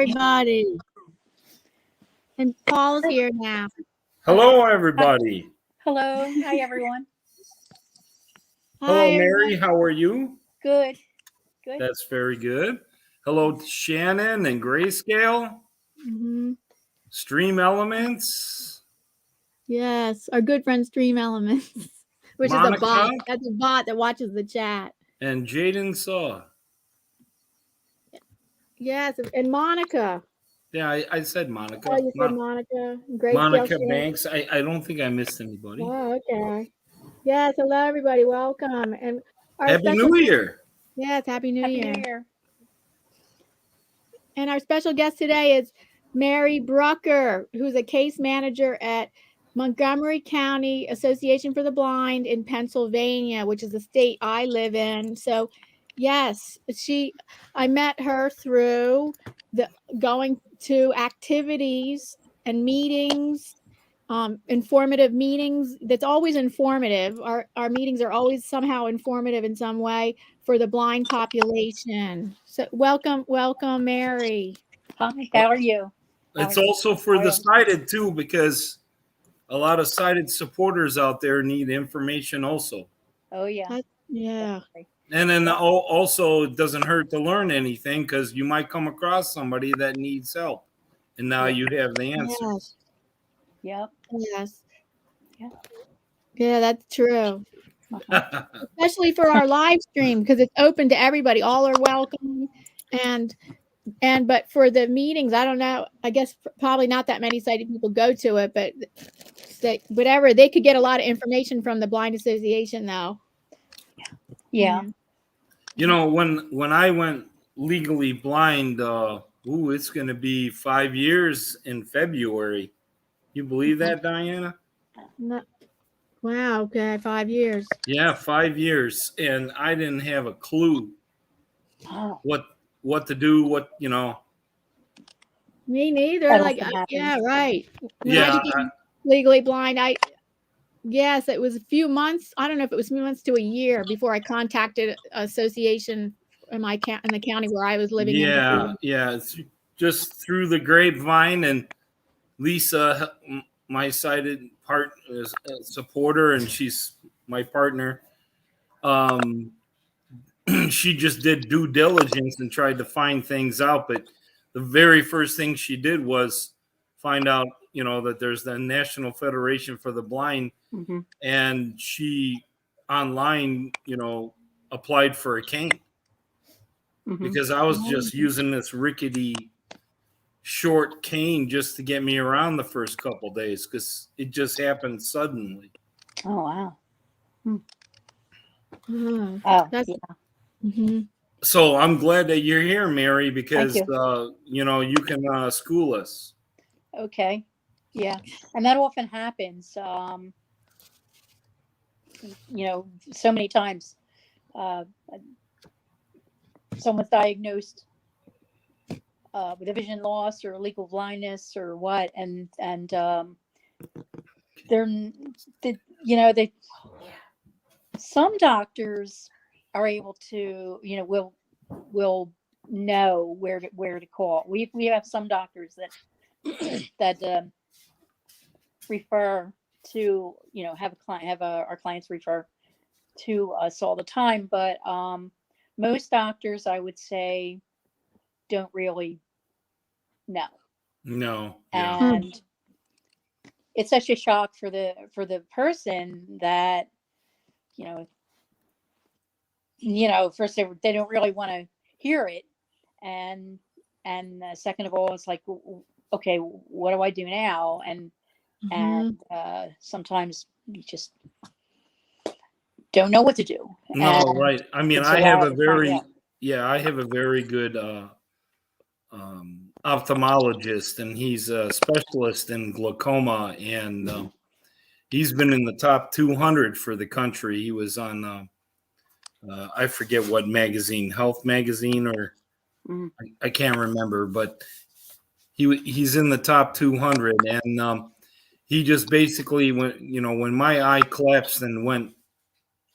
everybody. And Paul's here now. Hello, everybody. Hello. Hi, everyone. Hello, Mary. How are you? Good. Good. That's very good. Hello, Shannon and Grayscale. Stream Elements. Yes, our good friend Stream Elements, which Monica, is a bot. That's a bot that watches the chat. And Jaden Saw. Yes, and Monica. Yeah, I said Monica. Oh, you said Monica. Monica Banks. I don't think I missed anybody. Oh, okay. Yes, hello, everybody. Welcome. And Happy New Year. Yes, Happy New Year. New Year. And our special guest today is Mary Brucker, who's a case manager at Montgomery County Association for the Blind in Pennsylvania, which is the state I live in. So, yes, I met her through going to activities and meetings, informative meetings. That's always informative. Our meetings are always somehow informative in some way for the blind population. So welcome, Mary. Hi, how are you? It's also for the sighted too, because a lot of sighted supporters out there need information also. Oh, yeah. Yeah. And then also it doesn't hurt to learn anything, because you might come across somebody that needs help. And now you have the answers. Yep. Yes. Yeah. Yeah, that's true. Especially for our live stream, because it's open to everybody. All are welcome. But for the meetings, I don't know. I guess probably not that many sighted people go to it, but whatever, they could get a lot of information from the Blind Association, though. Yeah. You know, when I went legally blind, it's going to be 5 years in February. You believe that, Diana? No. Wow. Okay, 5 years. Yeah, 5 years, and I didn't have a clue what to do. Me neither. Yeah, right. When yeah, I became legally blind, yes, it was a few months. I don't know if it was a few months to a year before I contacted an association in the county where I was living. Yeah. It's just through the grapevine, and Lisa, my sighted supporter, and she's my partner. She just did due diligence and tried to find things out, but the very first thing she did was find out, that there's the National Federation for the Blind, and she online, applied for a cane, because I was just using this rickety short cane just to get me around the first couple days, because it just happened suddenly. Oh, wow. So I'm glad that you're here, Mary, because you can school us. Okay. Yeah. And that often happens. So many times someone's diagnosed with a vision loss or legal blindness or what, and some doctors are able to, will know where to call. We have some doctors that refer to, have our clients refer to us all the time, but most doctors, I would say, don't really know. No. And it's such a shock for the person that, first they don't really want to hear it, and second of all, it's like, okay, what do I do now? And sometimes you just don't know what to do. No, right. I mean, I have a very good ophthalmologist, and he's a specialist in glaucoma, and he's been in the top 200 for the country. He was on I forget what magazine, Health Magazine, or I can't remember, but he's in the top 200, and he just basically when my eye collapsed and went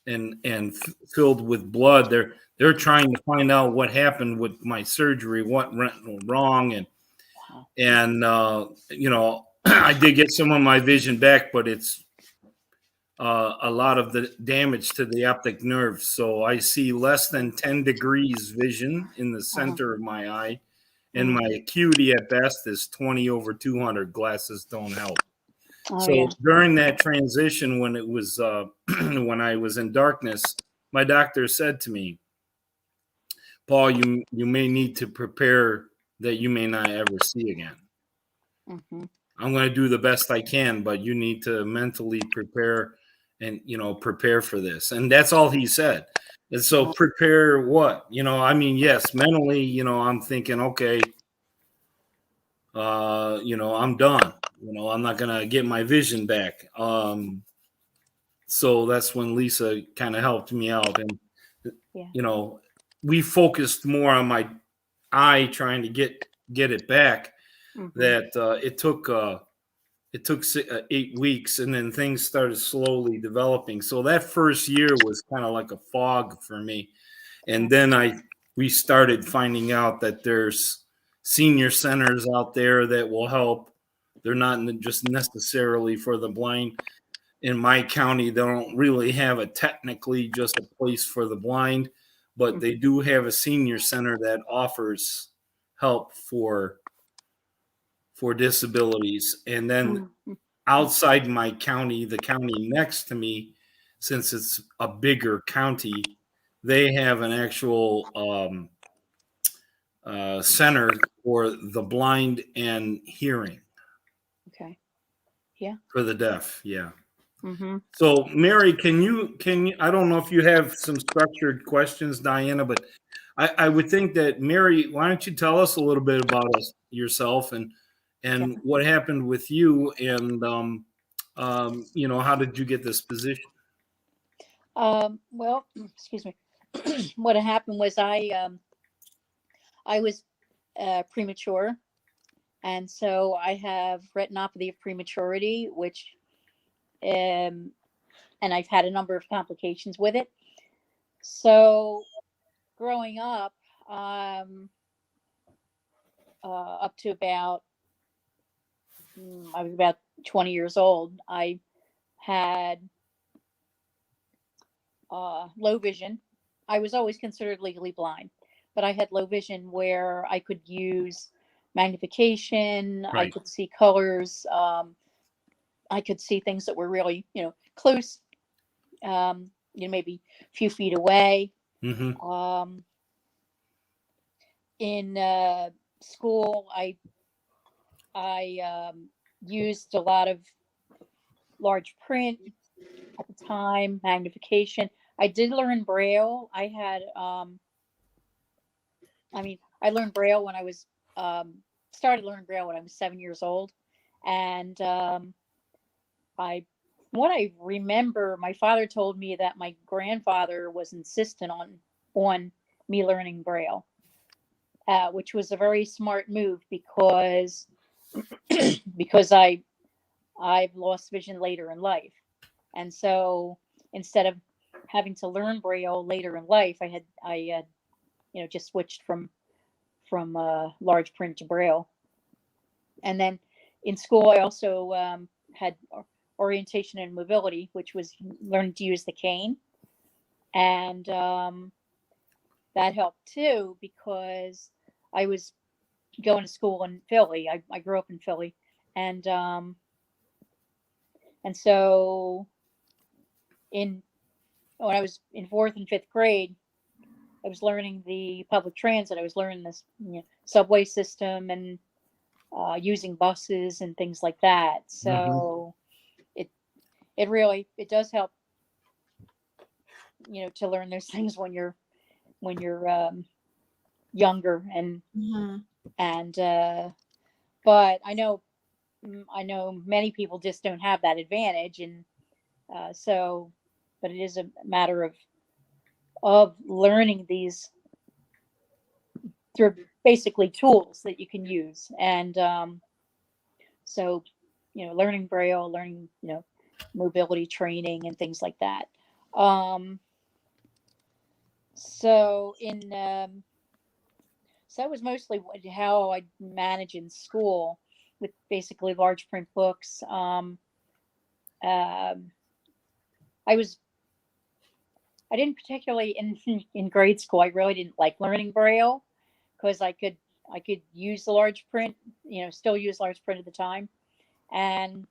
and filled with blood, they're trying to find out what happened with my surgery, what went wrong, and And, I did get some of my vision back, but it's a lot of the damage to the optic nerve. So I see less than 10 degrees vision in the center of my eye. And my acuity at best is 20/200. Glasses don't help. So during that transition, when it was when I was in darkness, my doctor said to me, Paul, you may need to prepare that you may not ever see again. I'm going to do the best I can, but you need to mentally prepare and, prepare for this. And that's all he said. And so prepare what? Yes, mentally, I'm thinking, okay, I'm done. I'm not going to get my vision back. So that's when Lisa kind of helped me out. And, we focused more on my eye trying to get it back. That it took 8 weeks, and then things started slowly developing. So that first year was kind of like a fog for me. And then we started finding out that there's senior centers out there that will help. They're not just necessarily for the blind. In my county, they don't really have technically just a place for the blind, but they do have a senior center that offers help for disabilities. And then outside my county, the county next to me, since it's a bigger county, they have an actual center for the blind and hearing. Okay. Yeah. For the deaf. Yeah. So Mary, can you, I don't know if you have some structured questions, Diana, but I would think that Mary, why don't you tell us a little bit about yourself and what happened with you, and how did you get this position? Well, excuse me. What happened was I was premature, and so I have retinopathy of prematurity, which and I've had a number of complications with it. So growing up, up to about I was about 20 years old, I had low vision. I was always considered legally blind, but I had low vision where I could use magnification. Right. I could see colors. I could see things that were really, close, maybe a few feet away. In school, I used a lot of large print at the time, magnification. I did learn Braille. I had, I learned Braille when I was, started learning Braille when I was 7 years old. And what I remember, my father told me that my grandfather was insistent on me learning Braille, which was a very smart move because I've lost vision later in life. And so instead of having to learn Braille later in life, I had just switched from large print to Braille. And then in school, I also had orientation and mobility, which was learning to use the cane. And that helped too, because I was going to school in Philly. I grew up in Philly. And so when I was in 4th and 5th grade, I was learning the public transit. I was learning this subway system and using buses and things like that. So it does help, to learn those things when you're younger and but I know many people just don't have that advantage, and but it is a matter of learning these through basically tools that you can use. And so learning Braille, learning mobility training and things like that. So So that was mostly how I managed in school, with basically large print books. Um, I didn't particularly in grade school. I really didn't like learning Braille because I could use the large print, still use large print at the time, and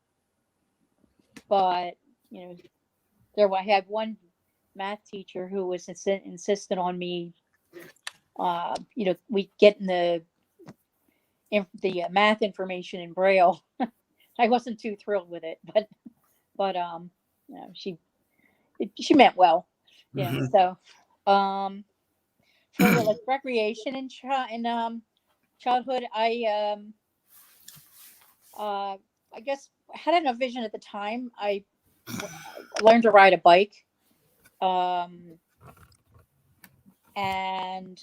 but I had one math teacher who was insistent on me, we getting the math information in Braille. I wasn't too thrilled with it, but she meant well, So, for like recreation and childhood, I guess I had a vision at the time. I learned to ride a bike, and I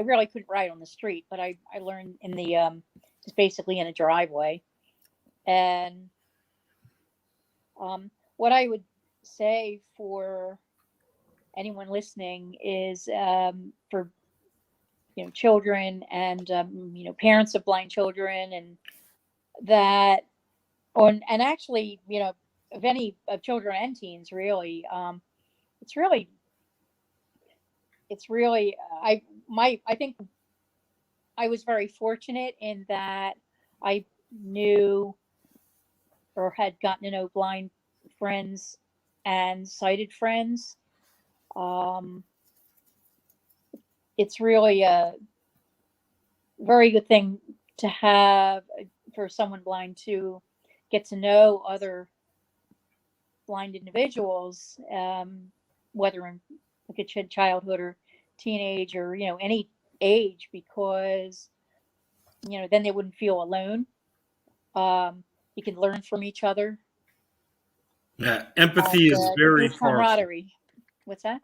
really couldn't ride on the street, but I learned in the just basically in a driveway. And what I would say for anyone listening is, for children and parents of blind children, and that and actually of any of children and teens, really, it's really I think I was very fortunate in that I knew or had gotten to know blind friends and sighted friends. It's really a very good thing to have for someone blind to get to know other blind individuals, whether in like a childhood or teenage or any age, because then they wouldn't feel alone. You can learn from each other. Yeah, empathy is very powerful. Camaraderie. What's that?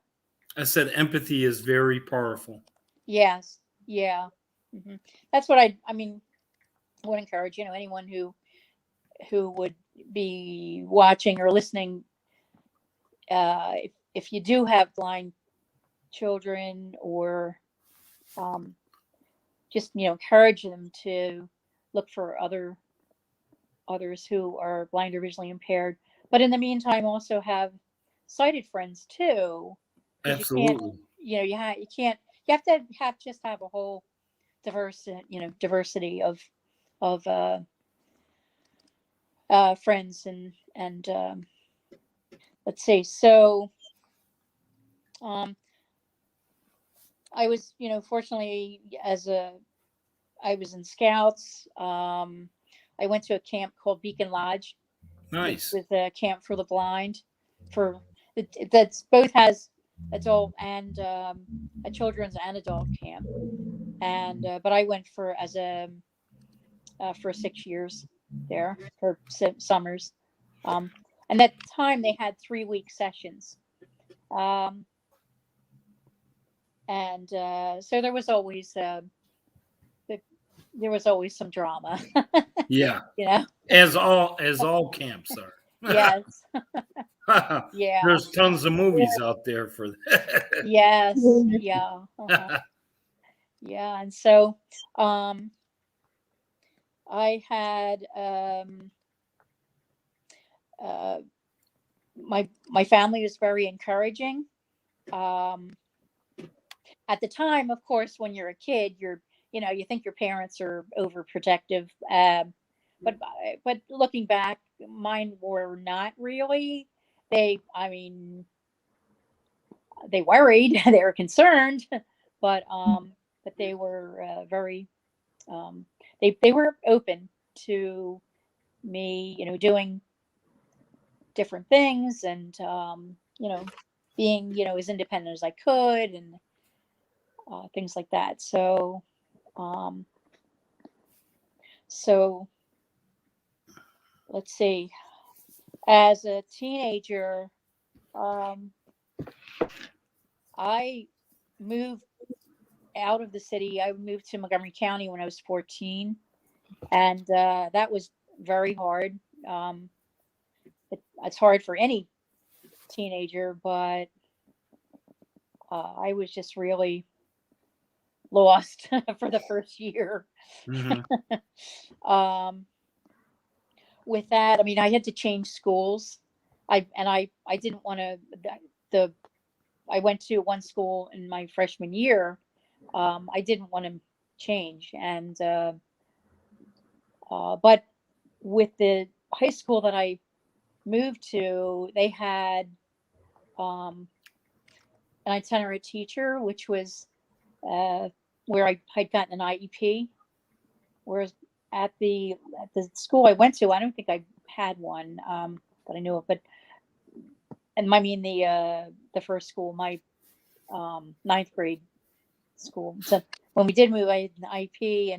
I said empathy is very powerful. Yes. Yeah. Mm-hmm. That's what I would encourage anyone who would be watching or listening, if you do have blind children, or just encourage them to look for others who are blind or visually impaired, but in the meantime also have sighted friends too. Absolutely. You have to have a whole diversity of friends, and let's see. So I was fortunately, I was in Scouts. I went to a camp called Beacon Lodge. Nice. With a camp for the blind, that's both has adult and a children's and adult camp. And but I went for 6 years there, for summers. And at the time they had 3-week sessions. And so there was always some drama. Yeah. Yeah. As all camps are. Yes. Yeah. There's tons of movies out there for that. Yes. Yeah. Uh-huh. Yeah. And so I had my family was very encouraging. At the time, of course, when you're a kid, you think your parents are overprotective. But looking back, mine were not really. They worried, they were concerned, but they were very, they were open to me, doing different things, and being as independent as I could, and things like that. So let's see. As a teenager, I moved out of the city. I moved to Montgomery County when I was 14, and that was very hard. It's hard for any teenager, but I was just really lost for the first year. Mhm. With that, I mean, I had to change schools. I didn't want to. I went to one school in my freshman year. I didn't want to change, and but with the high school that I moved to, they had an itinerant teacher, which was where I had gotten an IEP. Whereas at the school I went to, I don't think I had one that I knew of. But and I mean the first school, my ninth grade school. So when we did move, I had an IEP,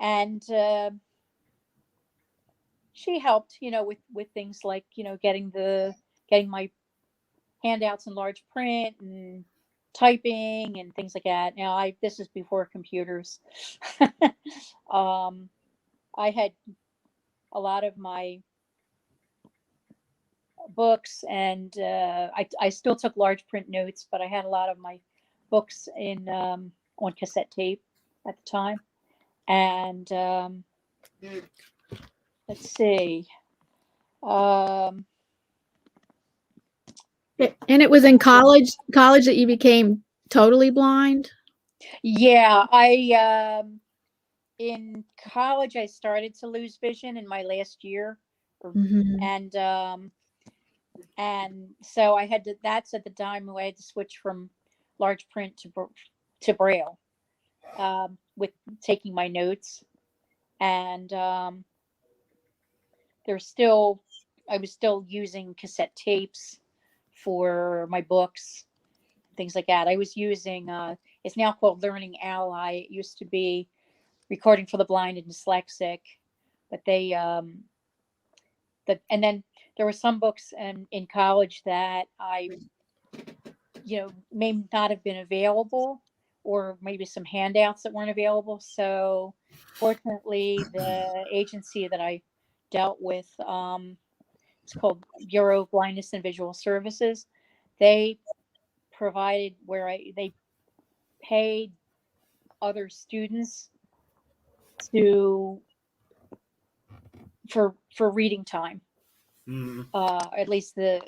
and she helped, with things like getting my handouts in large print and typing and things like that. Now this is before computers. I had a lot of my books, and I still took large print notes, but I had a lot of my books in on cassette tape at the time. And let's see. And it was in college that you became totally blind? Yeah, I in college I started to lose vision in my last year, Mhm. and so I had to. That's at the time where I had to switch from large print to braille, with taking my notes, and there's still I was still using cassette tapes for my books, things like that. I was using it's now called Learning Ally. It used to be Recording for the Blind and Dyslexic, but and then there were some books in college that I may not have been available, or maybe some handouts that weren't available. So fortunately, the agency that I dealt with, it's called Bureau of Blindness and Visual Services. They provided they paid other students to for reading time. Mhm. At least the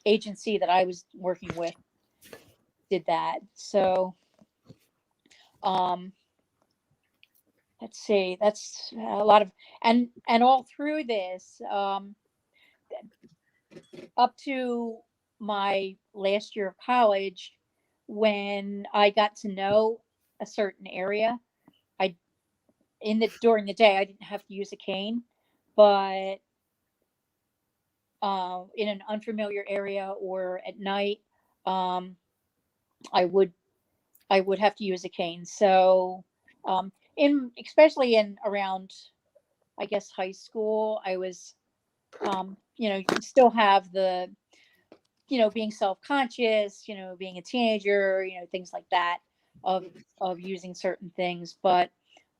agency that I was working with did that. So let's see, that's a lot of, and all through this, up to my last year of college, when I got to know a certain area, I during the day I didn't have to use a cane, but in an unfamiliar area or at night, um, I would have to use a cane. So in especially in around, I guess, high school, I was you still have the being self-conscious, being a teenager, things like that, of using certain things,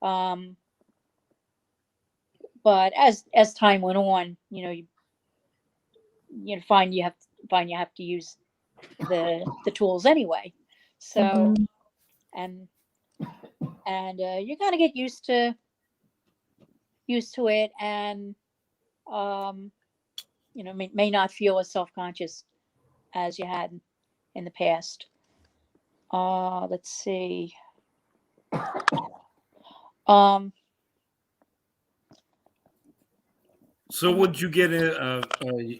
um but as time went on, find you have to use the tools anyway. So Mhm. and you kind of get used to it, and um may not feel as self-conscious as you had in the past. Let's see. um So, would you get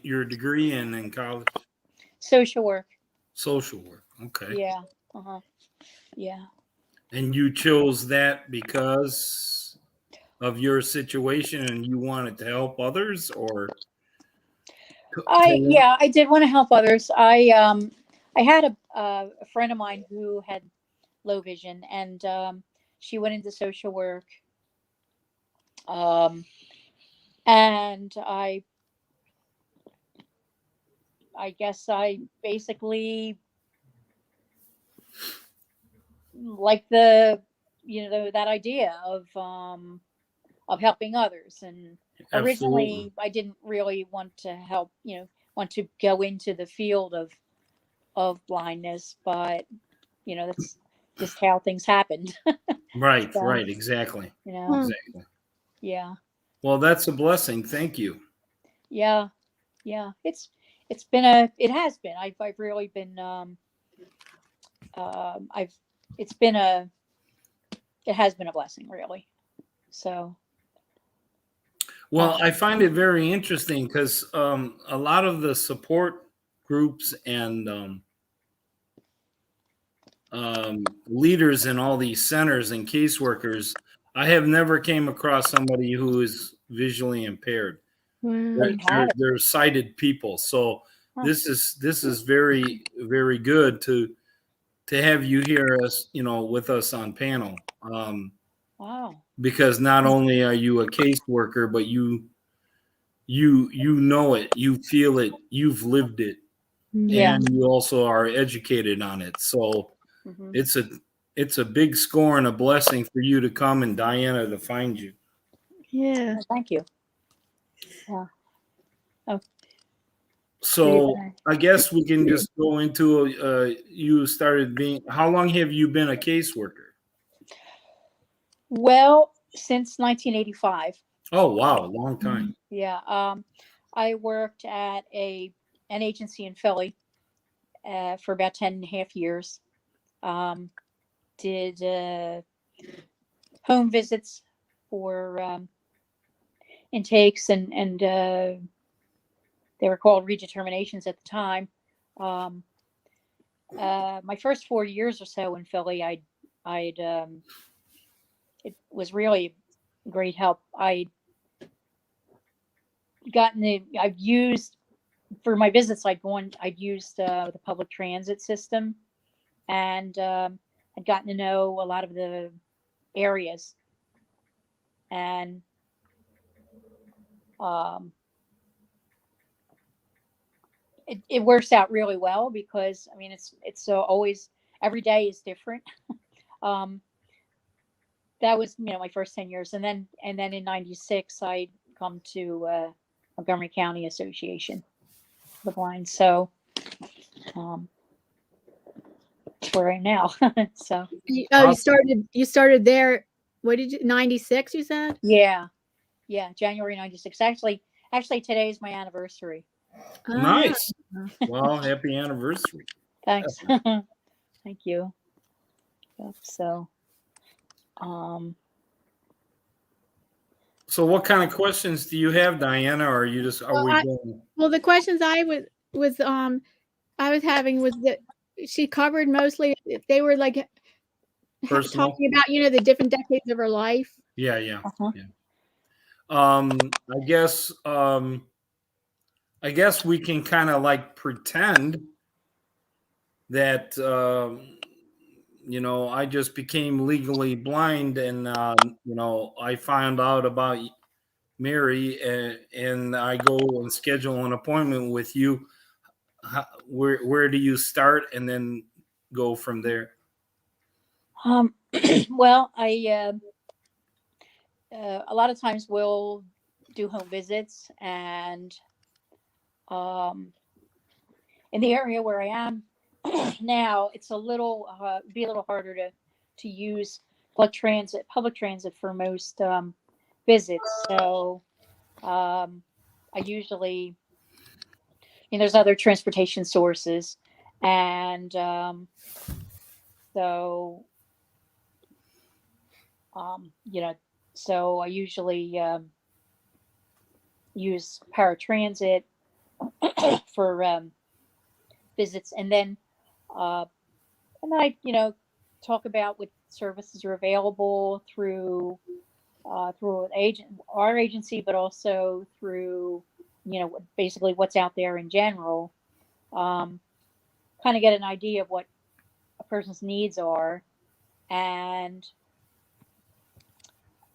your degree in college? Social work. Social work. Okay. Yeah. Uh-huh. Yeah. And you chose that because of your situation and you wanted to help others, or I did want to help others. I had a friend of mine who had low vision, and she went into social work. Um and I guess I basically like that idea of helping others. And absolutely. originally I didn't really want to want to go into the field of blindness, but that's just how things happened. Right, So, right, exactly. Exactly. Yeah. Well, that's a blessing. Thank you. Yeah. It has been. I've really been, it has been a blessing, really. So. Well, I find it very interesting because a lot of the support groups and leaders in all these centers and caseworkers, I have never came across somebody who is visually impaired. They're sighted people. So this is very, very good to have you here with us on panel. Wow. Because not only are you a caseworker, but you know it, you feel it, you've lived it, Yeah. and you also are educated on it. So it's a big score and a blessing for you to come and Diana to find you. Yeah. Thank you. Yeah. Oh. So I guess we can just go into you started being. How long have you been a caseworker? Well, since 1985. Oh wow, long time. Yeah. I worked at an agency in Philly for about 10 and a half years. Did home visits for intakes, and they were called redeterminations at the time. My first 4 years or so in Philly, it was really great help. I've used for my visits. I'd used the public transit system, and I'd gotten to know a lot of the areas, and it works out really well because I mean it's so always every day is different. That was my first 10 years, and then in 96 I come to Montgomery County Association of the Blind. So that's where I am now. So you started there. What did you 96 you said? yeah, January 96. Actually today is my anniversary. Nice. Well, happy anniversary. Thanks. Thank you. Yep, so so what kind of questions do you have, Diana, or are you just well, the questions I was having was that she covered mostly they were like personal? talking about the different decades of her life. Yeah. I guess we can kind of like pretend that I just became legally blind, and I found out about Mary, and I go and schedule an appointment with you. Where do you start, and then go from there? well, I a lot of times we'll do home visits, and in the area where I am now, it's a little harder to use public transit for most visits. So I usually, there's other transportation sources, and so so I usually use paratransit for visits, and then I talk about what services are available through our agency, but also through basically what's out there in general. Kind of get an idea of what a person's needs are, and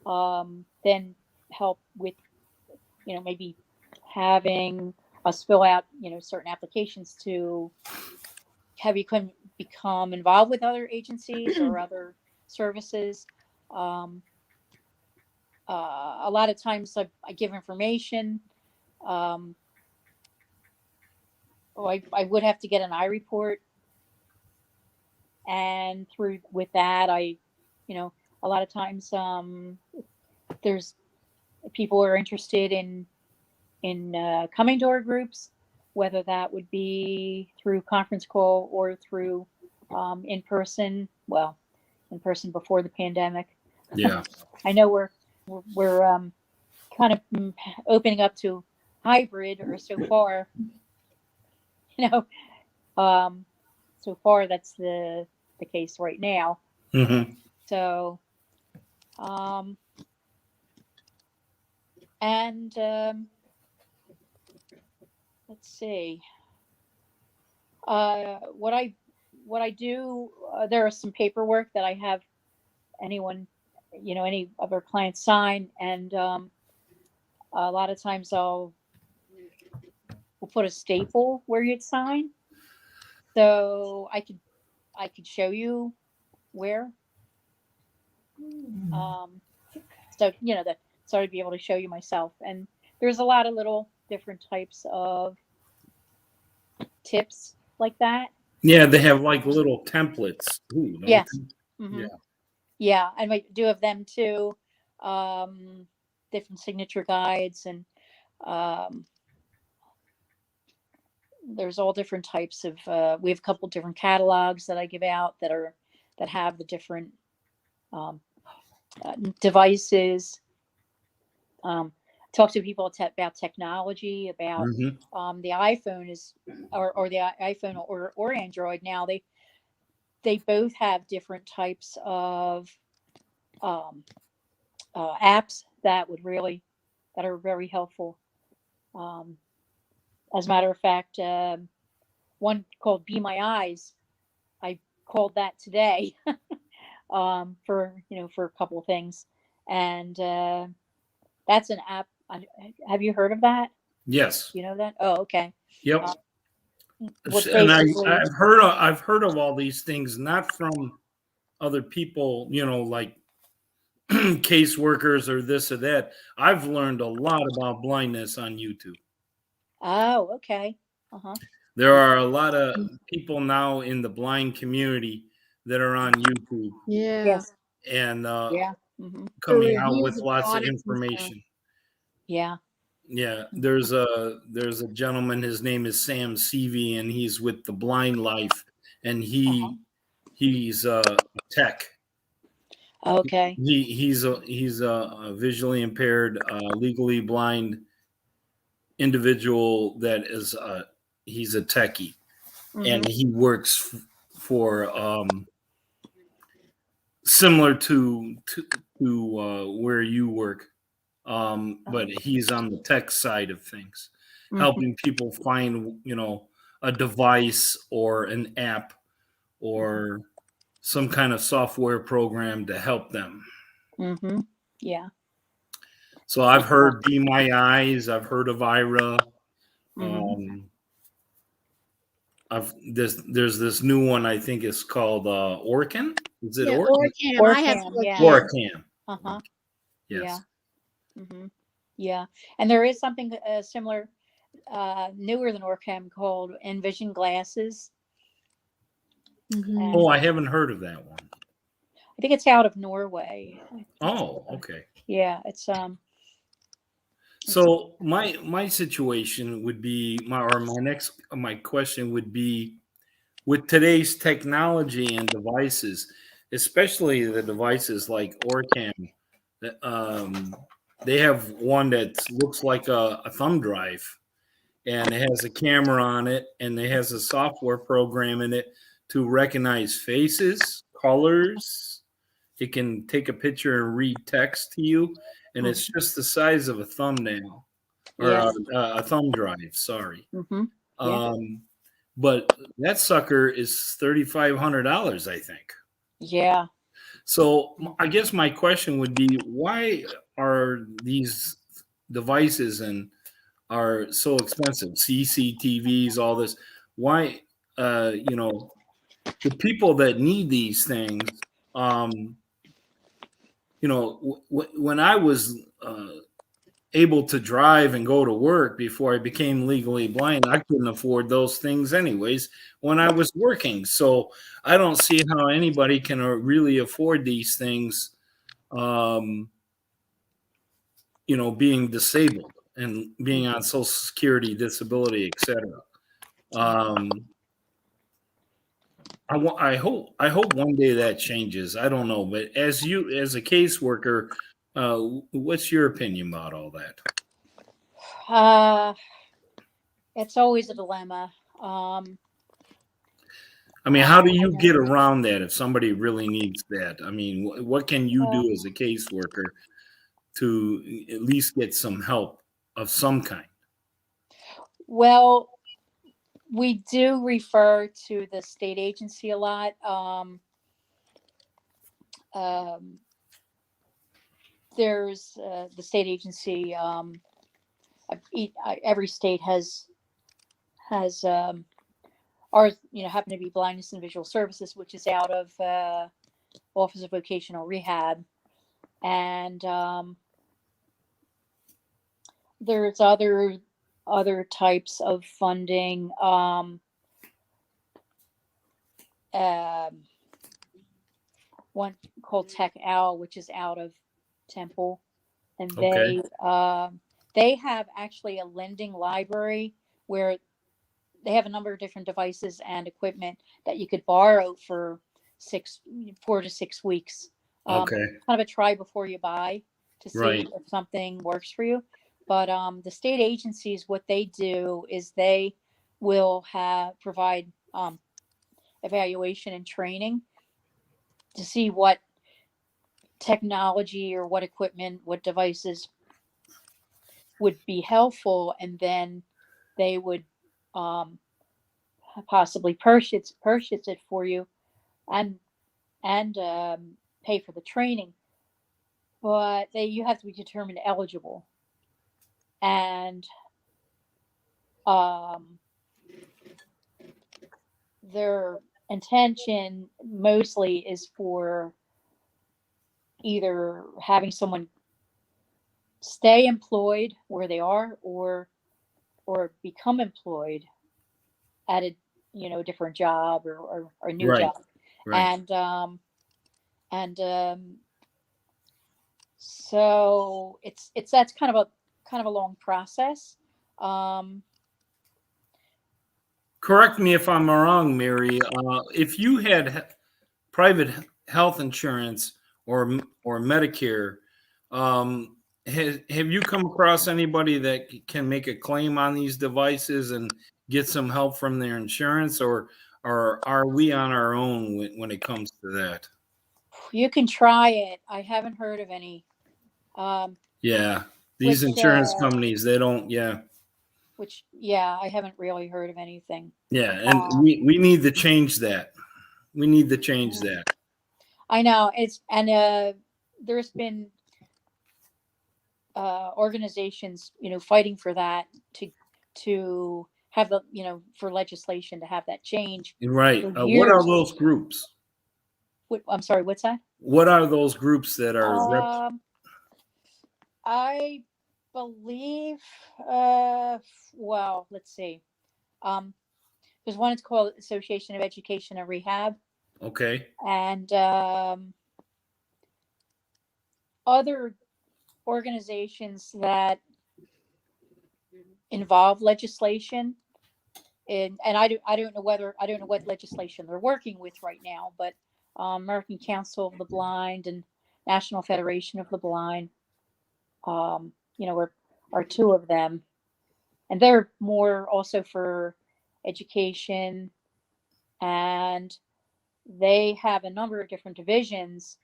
then help with maybe having us fill out certain applications to have you become involved with other agencies or other services. A lot of times I give information. I would have to get an eye report, and with that, I, a lot of times, there's people are interested in coming to our groups, whether that would be through conference call or through in person. Well, in person before the pandemic. Yeah. I know we're kind of opening up to hybrid, or so far, so far that's the case right now. Mm-hmm. So, and let's see. What I do, there is some paperwork that I have anyone, any of our clients sign, and a lot of times we'll put a staple where you'd sign. So I could show you where. So so I'd be able to show you myself. And there's a lot of little different types of tips like that. Yeah, they have like little templates. Ooh, no. Yes. Yeah. Yeah, and I do have them too. Different signature guides, and there's all different types of. We have a couple different catalogs that I give out that have the different devices. Talk to people about technology, about the iPhone or the iPhone or Android. Now they both have different types of apps that are very helpful. As a matter of fact, one called Be My Eyes, I called that today for a couple of things, and that's an app. Have you heard of that? Yes. You know that? Oh, okay. Yep. And I've heard of all these things, not from other people, like caseworkers or this or that. I've learned a lot about blindness on YouTube. Oh, okay. There are a lot of people now in the blind community that are on YouTube. Yeah. Yes. And coming out with lots of information. Yeah. Yeah, there's a gentleman. His name is Sam Seavey, and he's with the Blind Life, and he's tech. Okay. He's a visually impaired, legally blind individual that is he's a techie, and he works for similar to where you work. But he's on the tech side of things, helping people find, a device or an app or some kind of software program to help them. Yeah. So I've heard Be My Eyes. I've heard of Ira. There's this new one. I think it's called Orkin. Is it Orkin? Orcam. I have Orcam. Yeah. Yes. Yeah, and there is something similar, newer than Orcam, called Envision glasses. Oh, I haven't heard of that one. I think it's out of Norway. Oh, okay. Yeah, it's So my situation would be my question would be, with today's technology and devices, especially the devices like Orcam, they have one that looks like a thumb drive, and it has a camera on it, and it has a software program in it to recognize faces, colors. It can take a picture and read text to you, and it's just the size of a thumbnail or a thumb drive. Sorry. But that sucker is $3,500, I think. Yeah. So I guess my question would be, why are these devices are so expensive? CCTVs, all this. Why, the people that need these things, when I was able to drive and go to work before I became legally blind. I couldn't afford those things anyways when I was working. So I don't see how anybody can really afford these things, being disabled and being on Social Security, disability, etc. I hope one day that changes. I don't know, but as a caseworker, what's your opinion about all that? It's always a dilemma. I mean, how do you get around that if somebody really needs that? I mean, what can you do as a caseworker to at least get some help of some kind? Well, we do refer to the state agency a lot. There's the state agency. Every state has ours, happen to be Blindness and Visual Services, which is out of Office of Vocational Rehab, and there's other types of funding. One called Tech Owl, which is out of Temple, and Okay. they have actually a lending library where they have a number of different devices and equipment that you could borrow for 4 to 6 weeks. Okay. Kind of a try before you buy to see Right. if something works for you. But the state agencies, what they do is they will provide evaluation and training to see what technology or what equipment, what devices would be helpful, and then they would possibly purchase it for you and pay for the training. But you have to be determined eligible, and their intention mostly is for either having someone stay employed where they are or become employed at a different job or a new Right. job. Right. So that's kind of a long process. Correct me if I'm wrong, Mary. If you had private health insurance or Medicare, have you come across anybody that can make a claim on these devices and get some help from their insurance, or are we on our own when it comes to that? You can try it. I haven't heard of any. Yeah, these insurance companies, they don't. Yeah. I haven't really heard of anything. Yeah, and we need to change that. We need to change that. I know there's been organizations, fighting for that to have for legislation to have that change. Right. What are those groups? I'm sorry, what's that? What are those groups that are? I believe. Well, let's see. There's one. It's called Association of Education and Rehab. Okay. And other organizations that involve legislation, and I don't know what legislation they're working with right now, but American Council of the Blind and National Federation of the Blind, are two of them, and they're more also for education, and they have a number of different divisions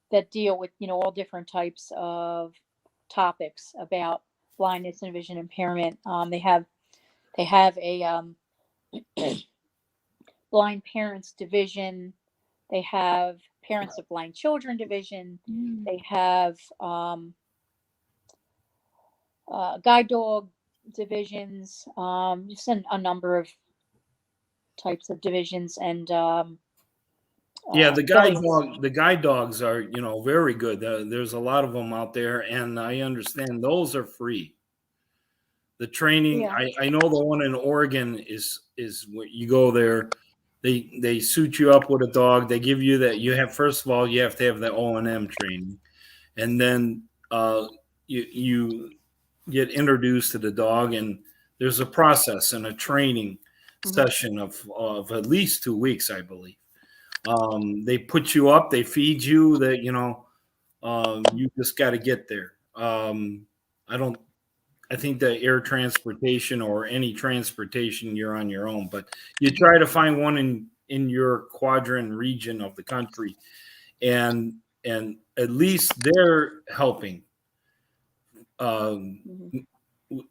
that deal with all different types of topics about blindness and vision impairment. They have a blind parents division. They have parents of blind children division. They have guide dog divisions. Just a number of types of divisions, and Yeah, dogs. the guide dogs are, very good. There's a lot of them out there, and I understand those are free. The training, Yeah. I know the one in Oregon is what you go there. They suit you up with a dog. They give you that. You have, first of all, you have to have the O&M training, and then you get introduced to the dog, and there's a process and a training session of at least 2 weeks, I believe. They put you up, they feed you. That you just got to get there. I think that air transportation or any transportation, you're on your own, but you try to find one in your quadrant region of the country, and at least they're helping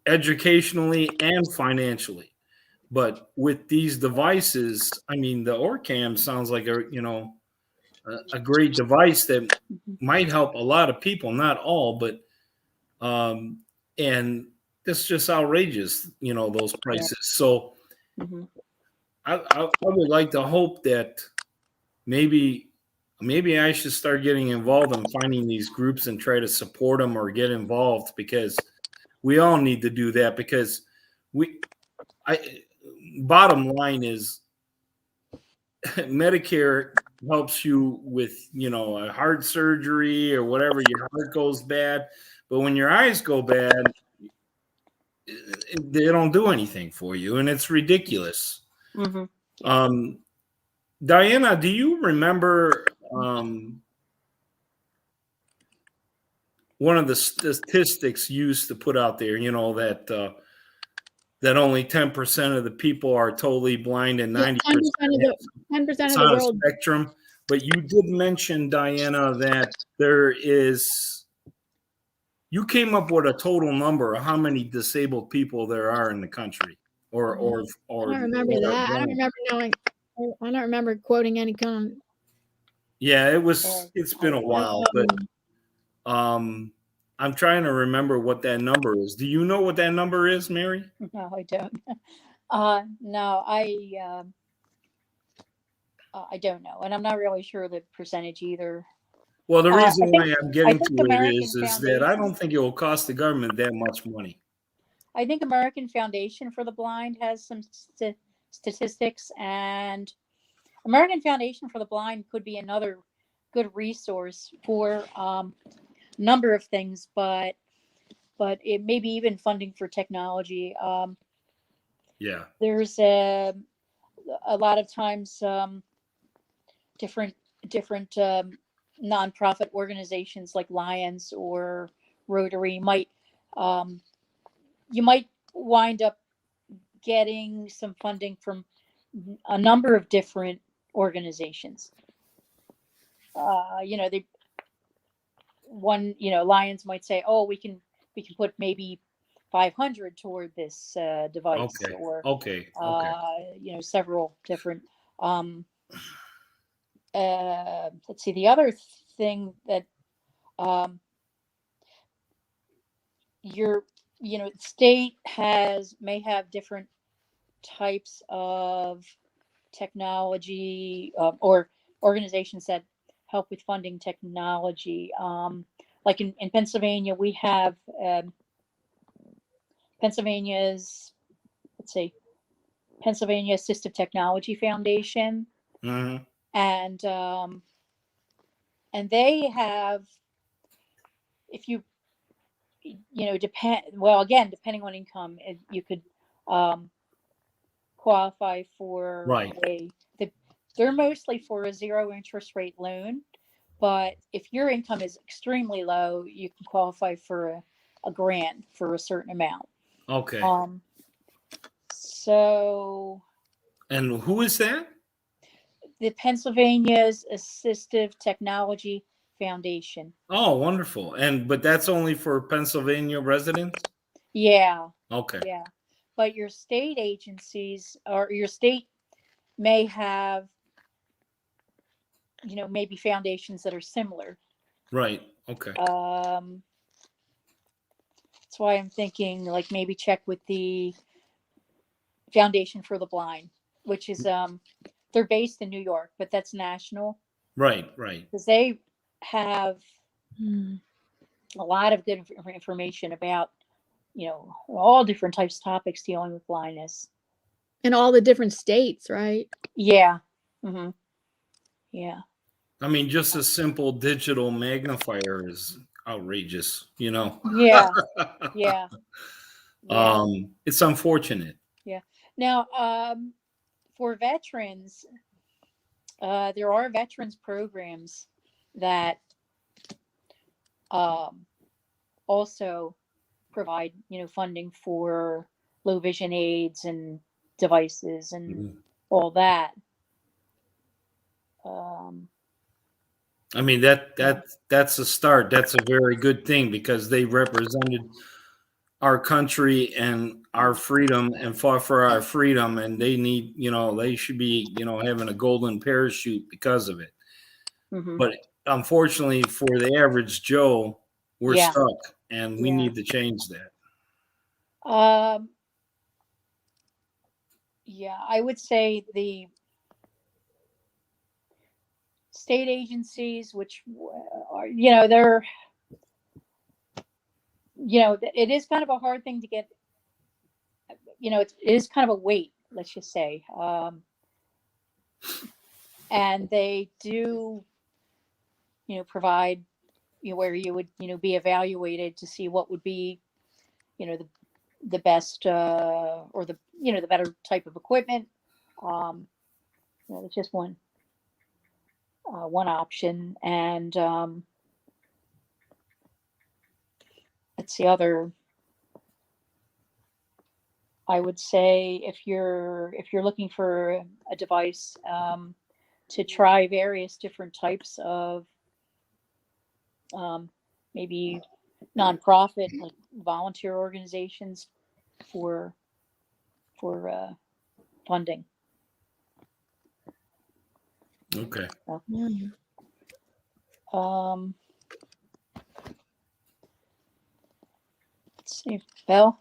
educationally and financially. But with these devices, I mean, the Orcam sounds like a great device that might help a lot of people, not all, but and it's just outrageous, those prices. So I would like to hope that maybe I should start getting involved in finding these groups and try to support them or get involved, because we all need to do that. Because bottom line is Medicare helps you with, a heart surgery or whatever, your heart goes bad. But when your eyes go bad, they don't do anything for you, and it's ridiculous. Diana, do you remember one of the statistics used to put out there, that only 10% of the people are totally blind and 90% 10% of the on a world. spectrum? But you did mention, Diana, that you came up with a total number of how many disabled people there are in the country, or I don't remember that. I don't remember knowing. I don't remember quoting any kind of. Yeah, it's been a while, but I'm trying to remember what that number is. Do you know what that number is, Mary? No, I don't. No, I don't know, and I'm not really sure the percentage either. Well, the reason why I'm getting to it American is that I don't think it will cost the government that much money. I think American Foundation for the Blind has some statistics, and American Foundation for the Blind could be another good resource for a number of things, but it may be even funding for technology. Yeah, there's a lot of times different nonprofit organizations like Lions or Rotary might you might wind up getting some funding from a number of different organizations. Lions might say, "Oh, we can put maybe 500 toward this device," or several different. Let's see. The other thing that your state may have different types of technology or organizations that help with funding technology. Like in Pennsylvania, we have Pennsylvania's, let's say, Pennsylvania Assistive Technology Foundation, and they have, if you depending on income, you could qualify for they're mostly for a 0 interest rate loan, but if your income is extremely low, you can qualify for a grant for a certain amount. Okay. So. And who is that? The Pennsylvania's Assistive Technology Foundation. Oh, wonderful. But that's only for Pennsylvania residents? Yeah. Okay. Yeah. But your state agencies, or your state may have, maybe foundations that are similar. Right. Okay. That's why I'm thinking, like, maybe check with the Foundation for the Blind, which is they're based in New York, but that's national. Right, right. because they have Mm. a lot of good information about, all different types of topics dealing with blindness. In all the different states, right? Yeah. Hmm. Yeah. I mean, just a simple digital magnifier is outrageous, Yeah. Yeah. Yeah. It's unfortunate. Yeah. Now, for veterans, there are veterans programs that um, also provide, funding for low vision aids and devices and Mhm. all that. Um, I mean, that's a start. That's a very good thing because they represented our country and our freedom and fought for our freedom, and they need, they should be, having a golden parachute because of it. mhm. But unfortunately for the average Joe, we're Yeah. stuck and we Yeah. need to change that. Um, yeah, I would say the state agencies, which are, they're, it is kind of a hard thing to get, it is kind of a weight, let's just say. And they do, provide, where you would, be evaluated to see what would be, the best, or the better type of equipment. It's just one option. And, it's the other. I would say if you're looking for a device, to try various different types of, maybe nonprofit, like volunteer organizations for funding. Okay. So, Mm. let's see, Belle,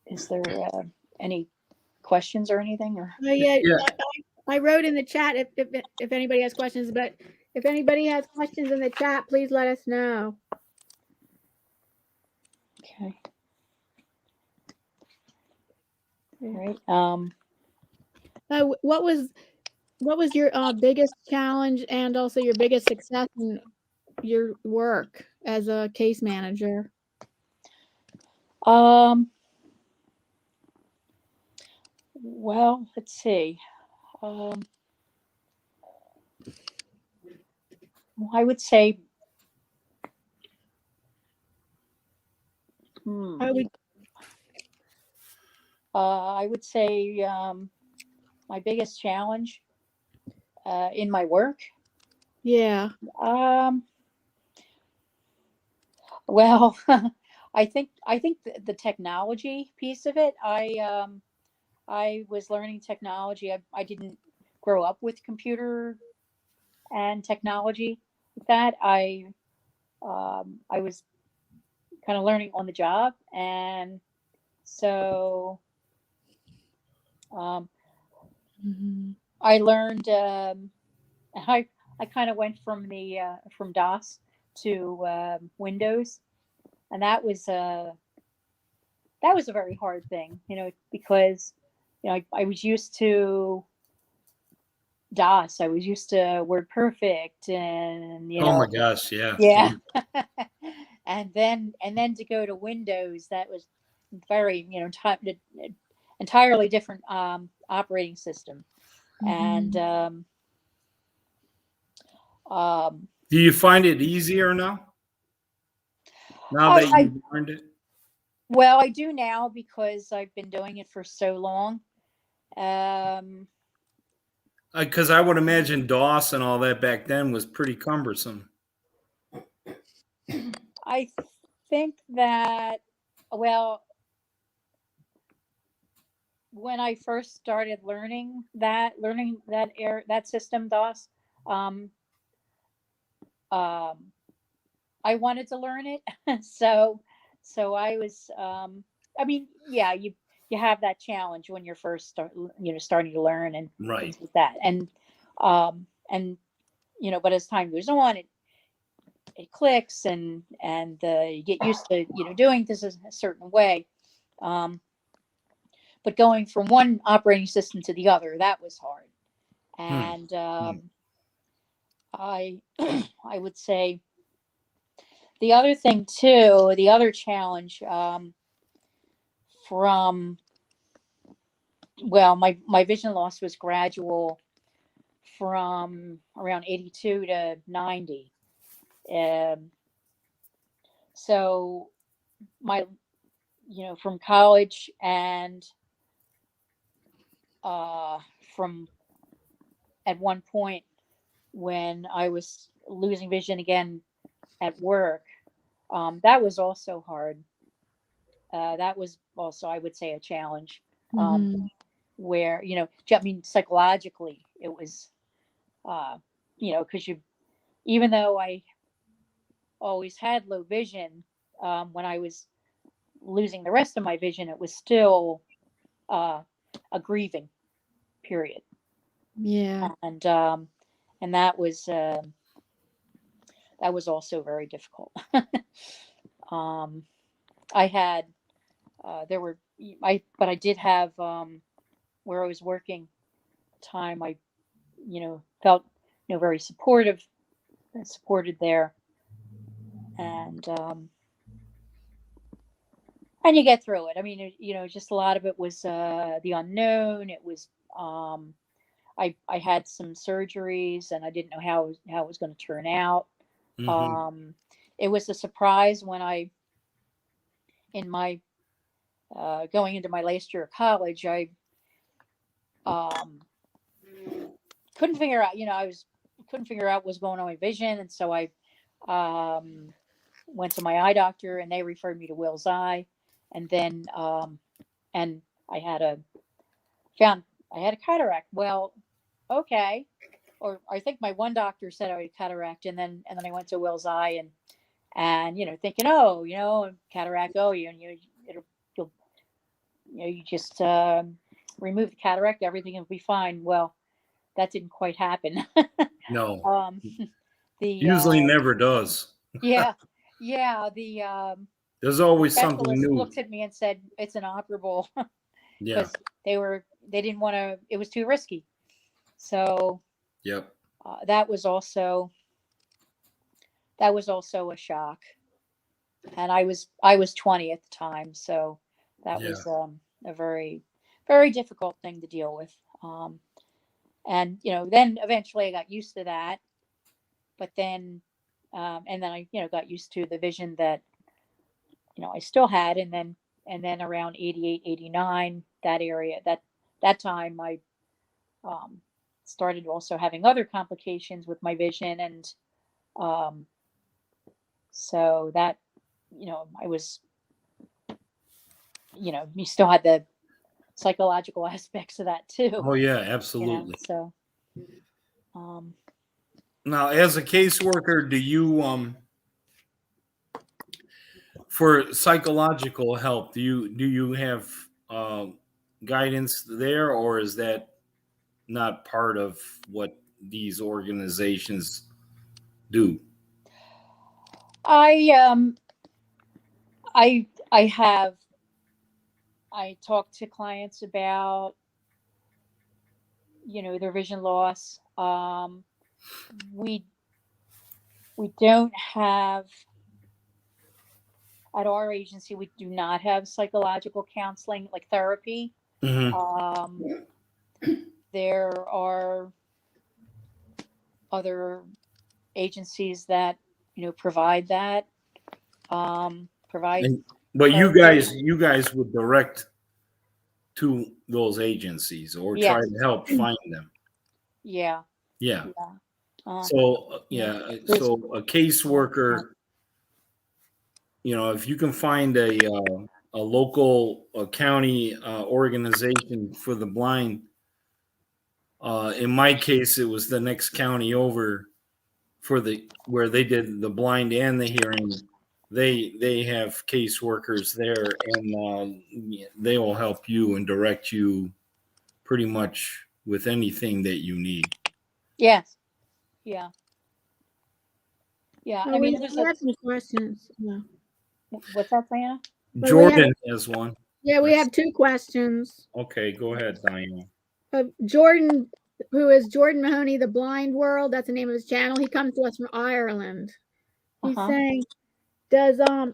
is there any questions or anything? Or Yeah, Yeah. I wrote in the chat if anybody has questions, but if anybody has questions in the chat, please let us know. okay, all right. What was your biggest challenge and also your biggest success in your work as a case manager? Well, let's see. I would say, I would, I would say, my biggest challenge in my work. yeah. Well, I think the technology piece of it. I was learning technology. I didn't grow up with computer and technology like that. I was kind of learning on the job, and so Mhm. I learned. I kind of went from the from DOS to Windows, and that was a very hard thing, because I was used to DOS. I was used to Word Perfect, and Oh my gosh. Yeah. yeah. And then to go to Windows, that was very, entirely different operating system. And Mhm. Do you find it easier now? Now I, that I you've learned it? well, I do now because I've been doing it for so long. Um, Because I would imagine DOS and all that back then was pretty cumbersome. I think that, well, when I first started learning that system DOS, um, um, I wanted to learn it. so I was, I mean, yeah, you you have that challenge when you're first starting to learn and Right. things like that. And but as time goes on, it clicks and you get used to doing this a certain way. But going from one operating system to the other, that was hard. And I I would say the other thing too, the other challenge from my vision loss was gradual from around 82 to 90. So my from college and from at one point when I was losing vision again at work, that was also hard. That was also, I would say, a challenge. Where I mean, psychologically, it was, because even though I always had low vision, when I was losing the rest of my vision, it was still a grieving period. Yeah. And that was also very difficult. I had but I did have where I was working time. I felt very supported there, and you get through it. I mean, just a lot of it was the unknown. It was I had some surgeries and I didn't know how it was going to turn out. It was a surprise when in my going into my last year of college, I couldn't figure out, couldn't figure out what was going on with vision. And so I went to my eye doctor and they referred me to Will's Eye. And then and I had a cataract. Well, okay. Or I think my one doctor said I had cataract, and then I went to Will's Eye and thinking, cataract, you just remove the cataract, everything will be fine. Well, that didn't quite happen. No. Usually never does. Yeah. There's always something new. Looked at me and said it's inoperable. Yeah. Because they didn't want to. It was too risky. So. Yep. That was also a shock, and I was 20 at the time, so that was a very, very difficult thing to deal with. And then eventually I got used to that, but then and then I got used to the vision that I still had, and then around 88, 89, that area, that time I started also having other complications with my vision, and so that I was you still had the psychological aspects of that too. Oh yeah, absolutely. So now, as a caseworker, do you for psychological help, do you have guidance there, or is that not part of what these organizations do? I talk to clients about their vision loss. We don't have, at our agency, we do not have psychological counseling, like therapy. There are other agencies that provide that. But you guys would direct to those agencies or try to help find them. Yeah. So a caseworker, if you can find a local county organization for the blind. In my case, it was the next county over where they did the blind and the hearing they have caseworkers there, and they will help you and direct you pretty much with anything that you need. Yes. Yeah. Yeah. Well, I mean, we have some questions. Yeah. what's that, Diana? But Jordan has one. Yeah, we have two questions. Okay, go ahead, Diana. Jordan, who is Jordan Mahoney, The Blind World, that's the name of his channel. He comes to us from Ireland. He's saying, does the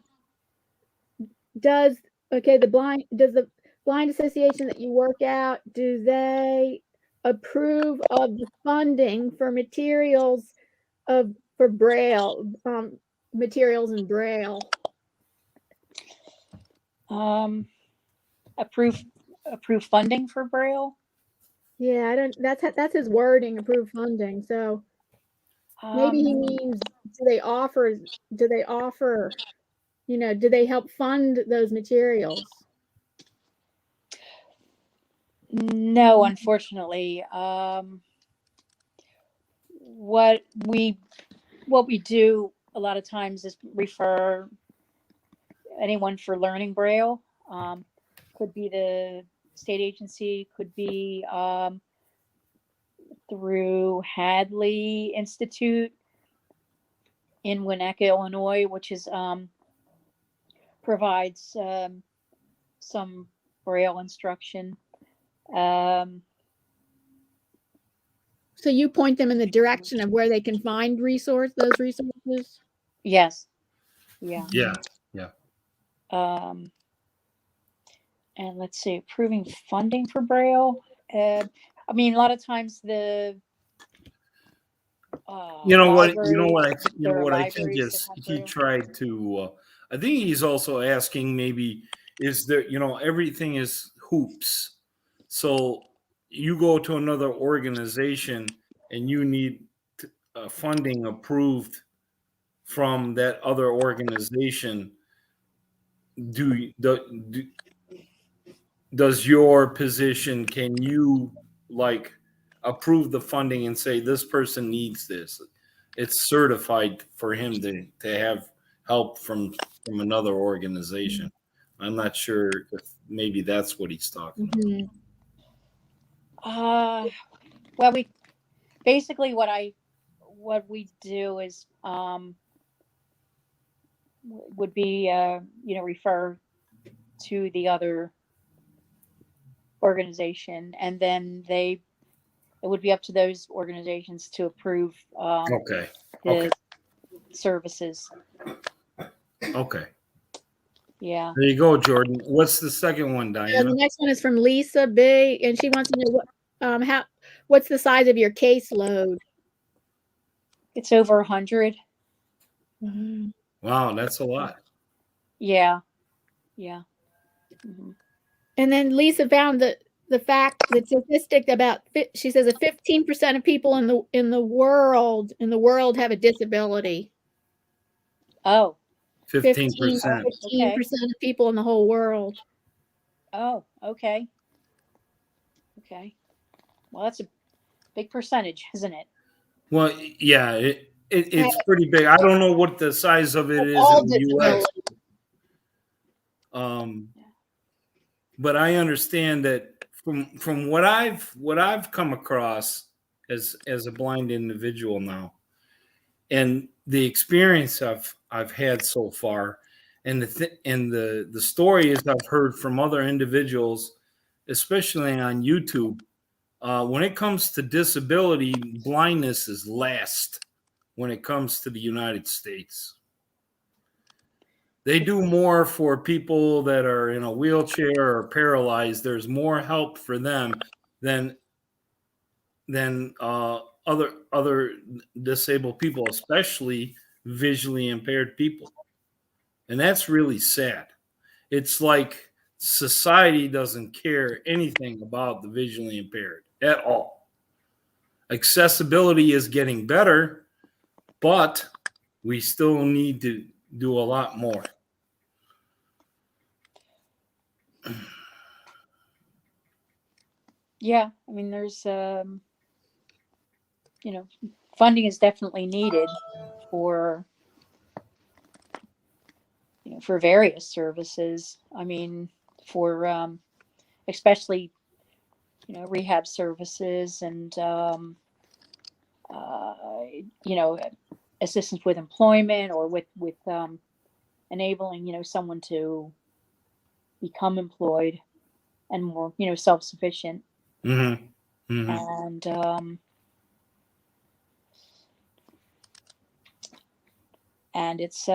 blind association that you work out, do they approve of the funding for materials for Braille, materials in Braille? Approve funding for Braille? Yeah, I don't. That's his wording. Approve funding. So maybe he means, do they offer? You know, do they help fund those materials? No, unfortunately. What we do a lot of times is refer anyone for learning Braille. Could be the state agency, could be through Hadley Institute in Winnetka, Illinois, which is provides some Braille instruction. So you point them in the direction of where they can find those resources? Yes. Yeah. Yeah. And let's see, approving funding for Braille. I mean, a lot of times the You know what I think libraries is that have he Braille. tried to. I think he's also asking, maybe, is there, everything is hoops. So you go to another organization and you need funding approved from that other organization. Does your position, can you like approve the funding and say this person needs this? It's certified for him to have help from another organization. I'm not sure if maybe that's what he's talking about. Well, we basically what we do is would be refer to the other organization, and then it would be up to those organizations to approve the services. Okay. Yeah. There you go, Jordan. What's the second one, Diana? The next one is from Lisa B, and she wants to know what's the size of your caseload? It's over 100. Wow, that's a lot. Yeah. Yeah. Mm-hmm. And then Lisa found the statistic about, she says, that 15% of people in the world have a disability. Oh. 15%. 15% of people in the whole world. Oh, okay. Okay. Well, that's a big percentage, isn't it? Well, yeah, it's pretty big. I don't know what the size of it is in the U.S. But I understand that from what I've come across as a blind individual now, and the experience I've had so far, and the stories I've heard from other individuals, especially on YouTube, when it comes to disability, blindness is last when it comes to the United States. They do more for people that are in a wheelchair or paralyzed. There's more help for them than other disabled people, especially visually impaired people. And that's really sad. It's like society doesn't care anything about the visually impaired at all. Accessibility is getting better, but we still need to do a lot more. Yeah, I mean, there's funding is definitely needed for for various services. I mean, for especially, rehab services and, assistance with employment or with enabling, someone to become employed and more, self-sufficient. Mm-hmm. Mm-hmm. And it's,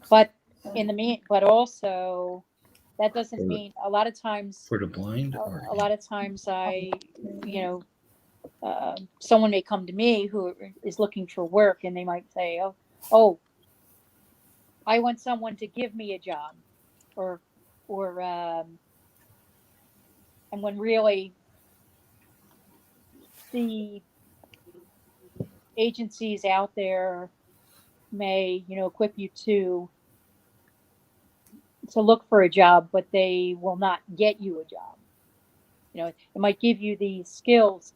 but but also that doesn't mean a lot of times For the blind? a lot of times someone may come to me who is looking for work and they might say, oh, I want someone to give me a job or, and when really the agencies out there may, equip you to look for a job, but they will not get you a job. It might give you the skills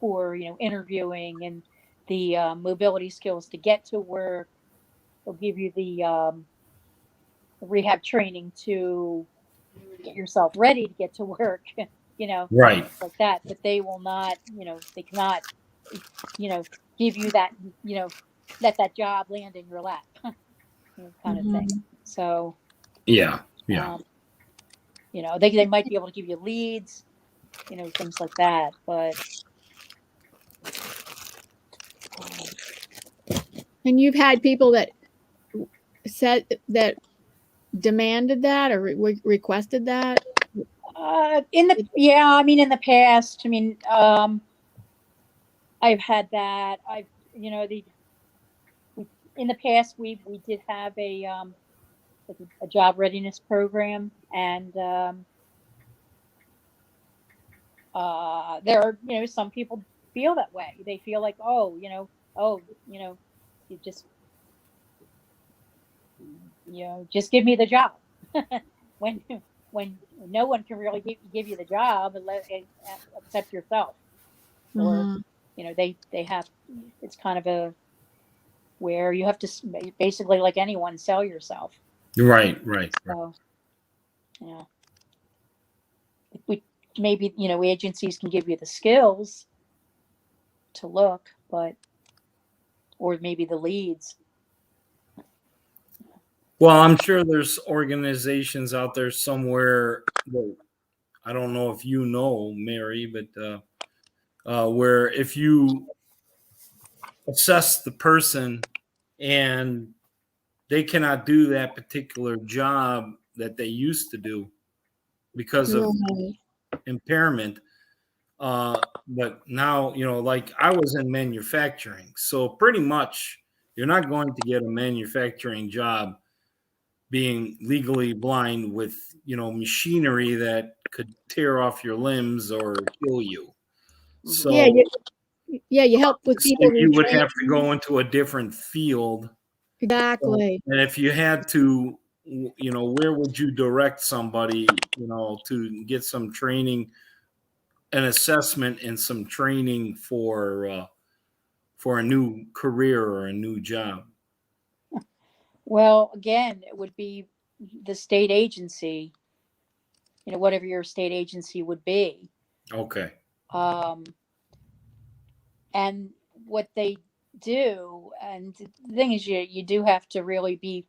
for, interviewing and the mobility skills to get to work. They'll give you the rehab training to get yourself ready to get to work, Right. like that. But they will not, they cannot, give you that, let that job land in your lap, kind of thing. So, Yeah. they might be able to give you leads, things like that. But And you've had people that said that demanded that or requested that? in the past, I've had that. In the past, we did have a job readiness program, and there are, some people feel that way. They feel like, you just, just give me the job. when no one can really give you the job except yourself. Or, they have, it's kind of a, where you have to basically, like anyone, sell yourself. Right. So, we maybe, agencies can give you the skills to look, or maybe the leads. Well, I'm sure there's organizations out there somewhere that, I don't know if you know, Mary, but where if you assess the person and they cannot do that particular job that they used to do because of impairment, but now, like I was in manufacturing, so pretty much you're not going to get a manufacturing job being legally blind with, machinery that could tear off your limbs or kill you. So you help with people. you would have to go into a different field. Exactly. And if you had to, where would you direct somebody, to get some training, an assessment and some training for a new career or a new job? Well, again, it would be the state agency, whatever your state agency would be. Okay. And what they do, and the thing is, you do have to really be,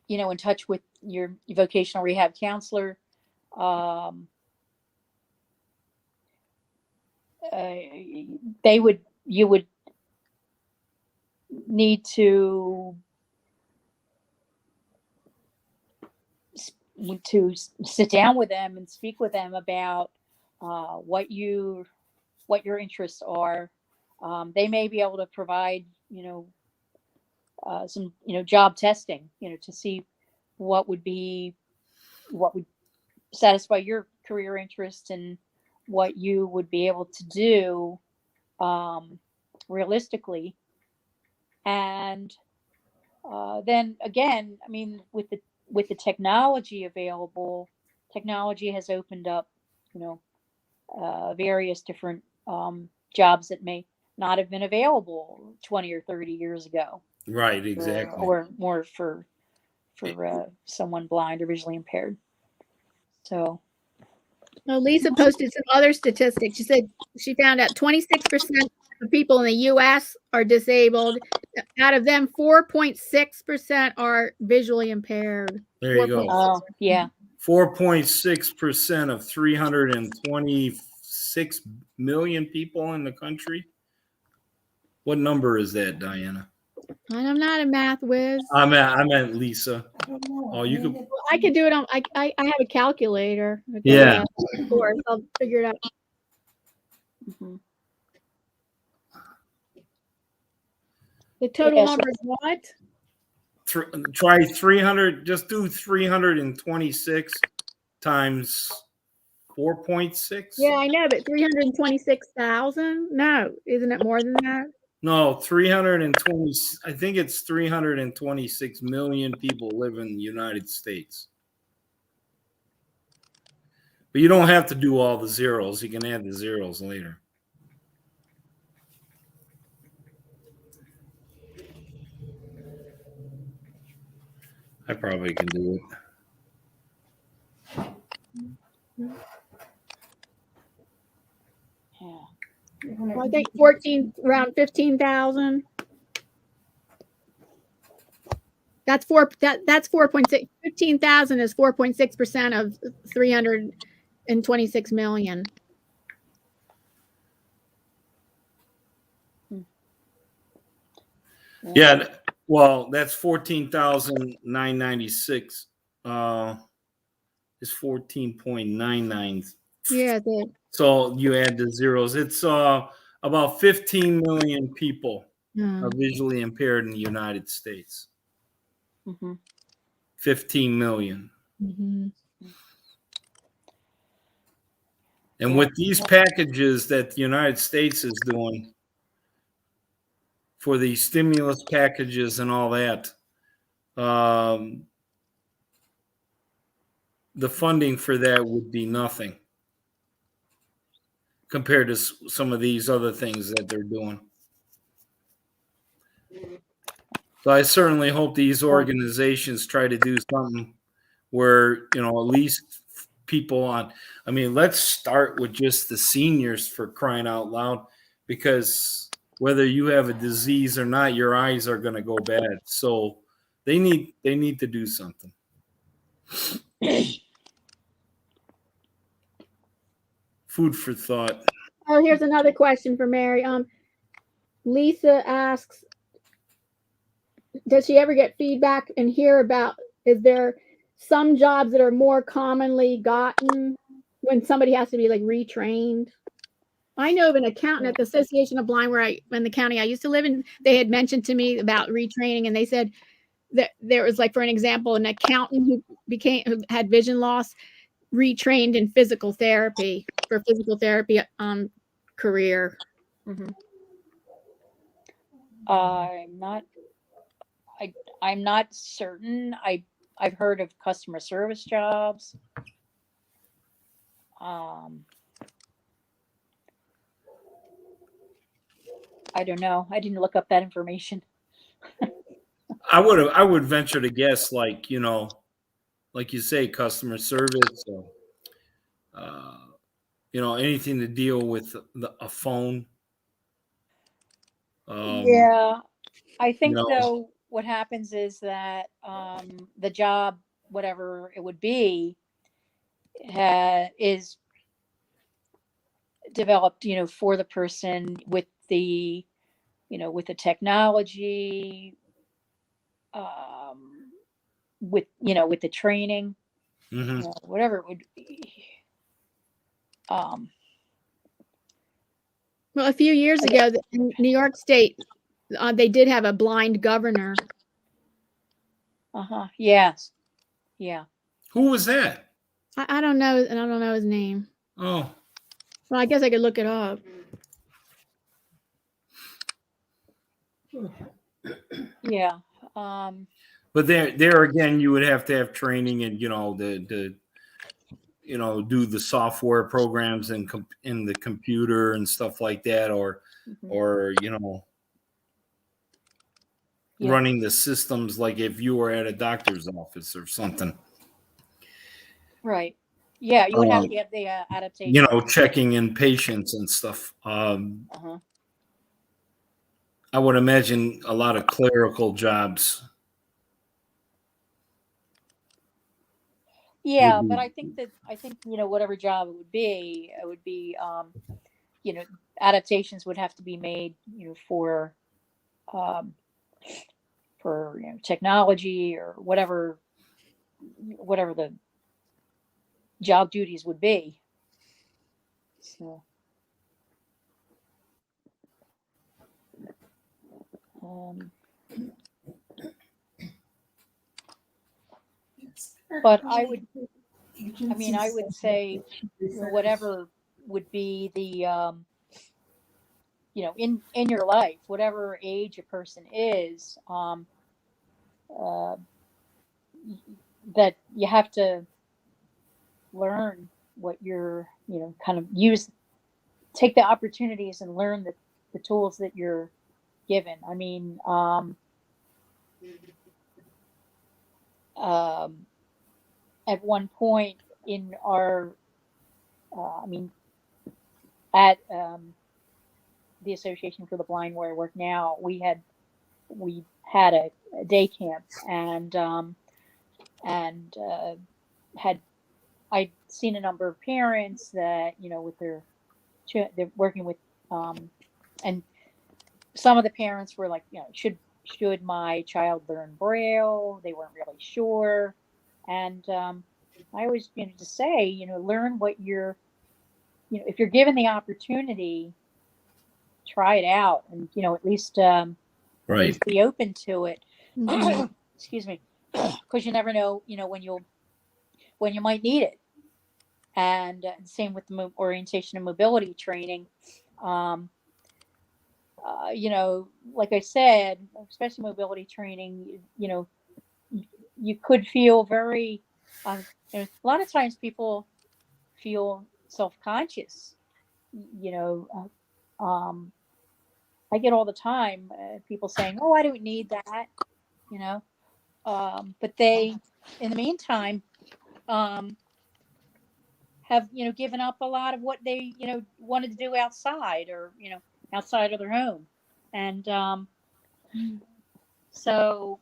in touch with your vocational rehab counselor. You would need to sit down with them and speak with them about what your interests are. They may be able to provide, some, job testing, to see what would satisfy your career interests and what you would be able to do realistically. And then again, with the technology available, technology has opened up, various different jobs that may not have been available 20 or 30 years ago. Right, exactly. or more for someone blind or visually impaired. So Well, Lisa posted some other statistics. She said she found out 26% of people in the U.S. are disabled. Out of them, 4.6% are visually impaired. There you go. 4.6%. yeah, 4.6% of 326 million people in the country. What number is that, Diana? I'm not a math whiz. I meant Lisa. Oh, you could. I could do it on. I have a calculator. Yeah. Of course, I'll figure it out. mhm. The total Yes. number is what? Try 300. Just do 326 times 4.6. Yeah, I know, but 326,000? No, isn't it more than that? No, 320. I think it's 326 million people live in the United States. But you don't have to do all the zeros. You can add the zeros later. I probably can do it. Yeah. Well, I think around 15,000. That's 4.6. 15,000 is 4.6% of 326 million. Yeah, well, that's 14,996. Is 14.99. Yeah, So you add the zeros. It's about 15 million people are visually impaired in the United States. Mm-hmm. 15 million. Mm-hmm. And with these packages that the United States is doing for the stimulus packages and all that, the funding for that would be nothing compared to some of these other things that they're doing. So I certainly hope these organizations try to do something where, at least people I mean, let's start with just the seniors, for crying out loud, because whether you have a disease or not, your eyes are going to go bad. So they need to do something. Food for thought. Oh, here's another question for Mary. Lisa asks, does she ever get feedback and hear about, is there some jobs that are more commonly gotten when somebody has to be like retrained? I know of an accountant at the Association of Blind, in the county I used to live in, they had mentioned to me about retraining, and they said that there was, like, for an example, an accountant who had vision loss, retrained in physical therapy for physical therapy career. Mm-hmm. I'm not certain. I've heard of customer service jobs. I don't know. I didn't look up that information. I would venture to guess, like you say, customer service, or, anything to deal with a phone. Yeah, I think though what happens is that the job, whatever it would be, is developed, for the person with the, with the technology, with the training, Mm-hmm. whatever it would be. Well, a few years ago in New York State, they did have a blind governor. Yes. Yeah. Who was that? I don't know, and I don't know his name. Oh. Well, I guess I could look it up. Yeah. But there again, you would have to have training and do the software programs and in the computer and stuff like that, or running the systems, like if you were at a doctor's office or something. Right. Yeah, you would have to have the adaptation. You know, checking in patients and stuff. Uh-huh. I would imagine a lot of clerical jobs. Yeah, but I think you know, whatever job it would be, you know, adaptations would have to be made, you know, for you know, technology or whatever the job duties would be. So, but I would say, you know, whatever would be the, you know, in your life, whatever age a person is, that you have to learn what you're, you know, kind of take the opportunities and learn the tools that you're given. I mean, at one point in our, at the Association for the Blind, where I work now, we had a day camp, and had I'd seen a number of parents that, you know, with they're working with, and some of the parents were like, you know, should my child learn Braille? They weren't really sure, and I always, you know, to say, you know, learn what you're, you know, if you're given the opportunity, try it out, and, you know, at least Right. be open to it. Mhm. Excuse me, because you never know, you know, when you might need it. And same with the orientation and mobility training. You know, like I said, especially mobility training, you know, you could feel very, you know, a lot of times people feel self-conscious, you know. I get all the time people saying, "Oh, I don't need that," you know, but they, in the meantime, have, you know, given up a lot of what they, you know, wanted to do outside, or, you know, outside of their home, and so.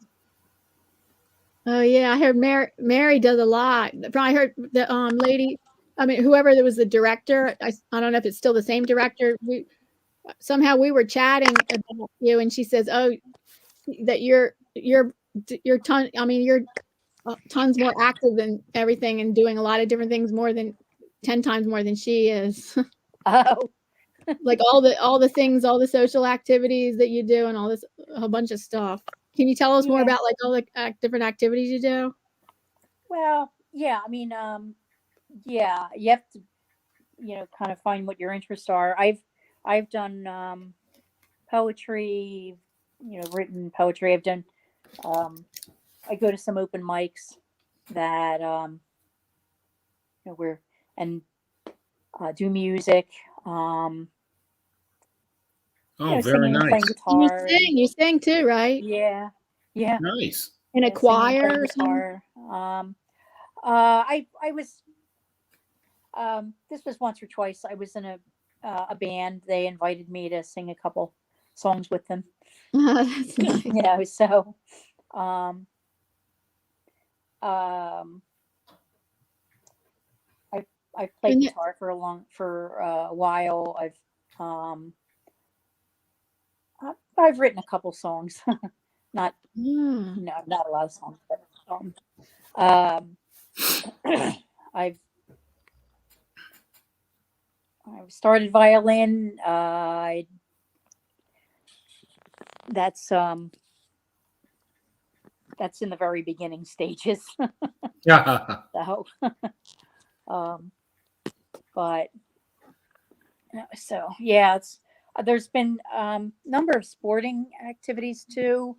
Oh yeah, I heard Mary does a lot. I heard the lady, I mean, whoever that was the director. I don't know if it's still the same director. We were chatting about you, and she says, "Oh, that you're tons more active than everything, and doing a lot of different things, more than 10 times more than she is." Oh. Like all the things, all the social activities that you do, and all this, a bunch of stuff. Can you tell us more about like all the different activities you do? Well, yeah, I mean, yeah, you have to, you know, kind of find what your interests are. I've done poetry, you know, written poetry. I've done, I go to some open mics that, you know, and do music. Oh, You know, very singing and playing nice. guitar. You sing too, right? Yeah, yeah. Nice. In a Yeah, choir singing, or something? guitar. I was, this was once or twice. I was in a band. They invited me to sing a couple songs with them. That's nice. You know, so um, um, I've played guitar for a while. I've written a couple songs. Not not a lot of songs, but I've started violin. That's in the very beginning stages. Yeah. So, but so yeah, there's been number of sporting activities too.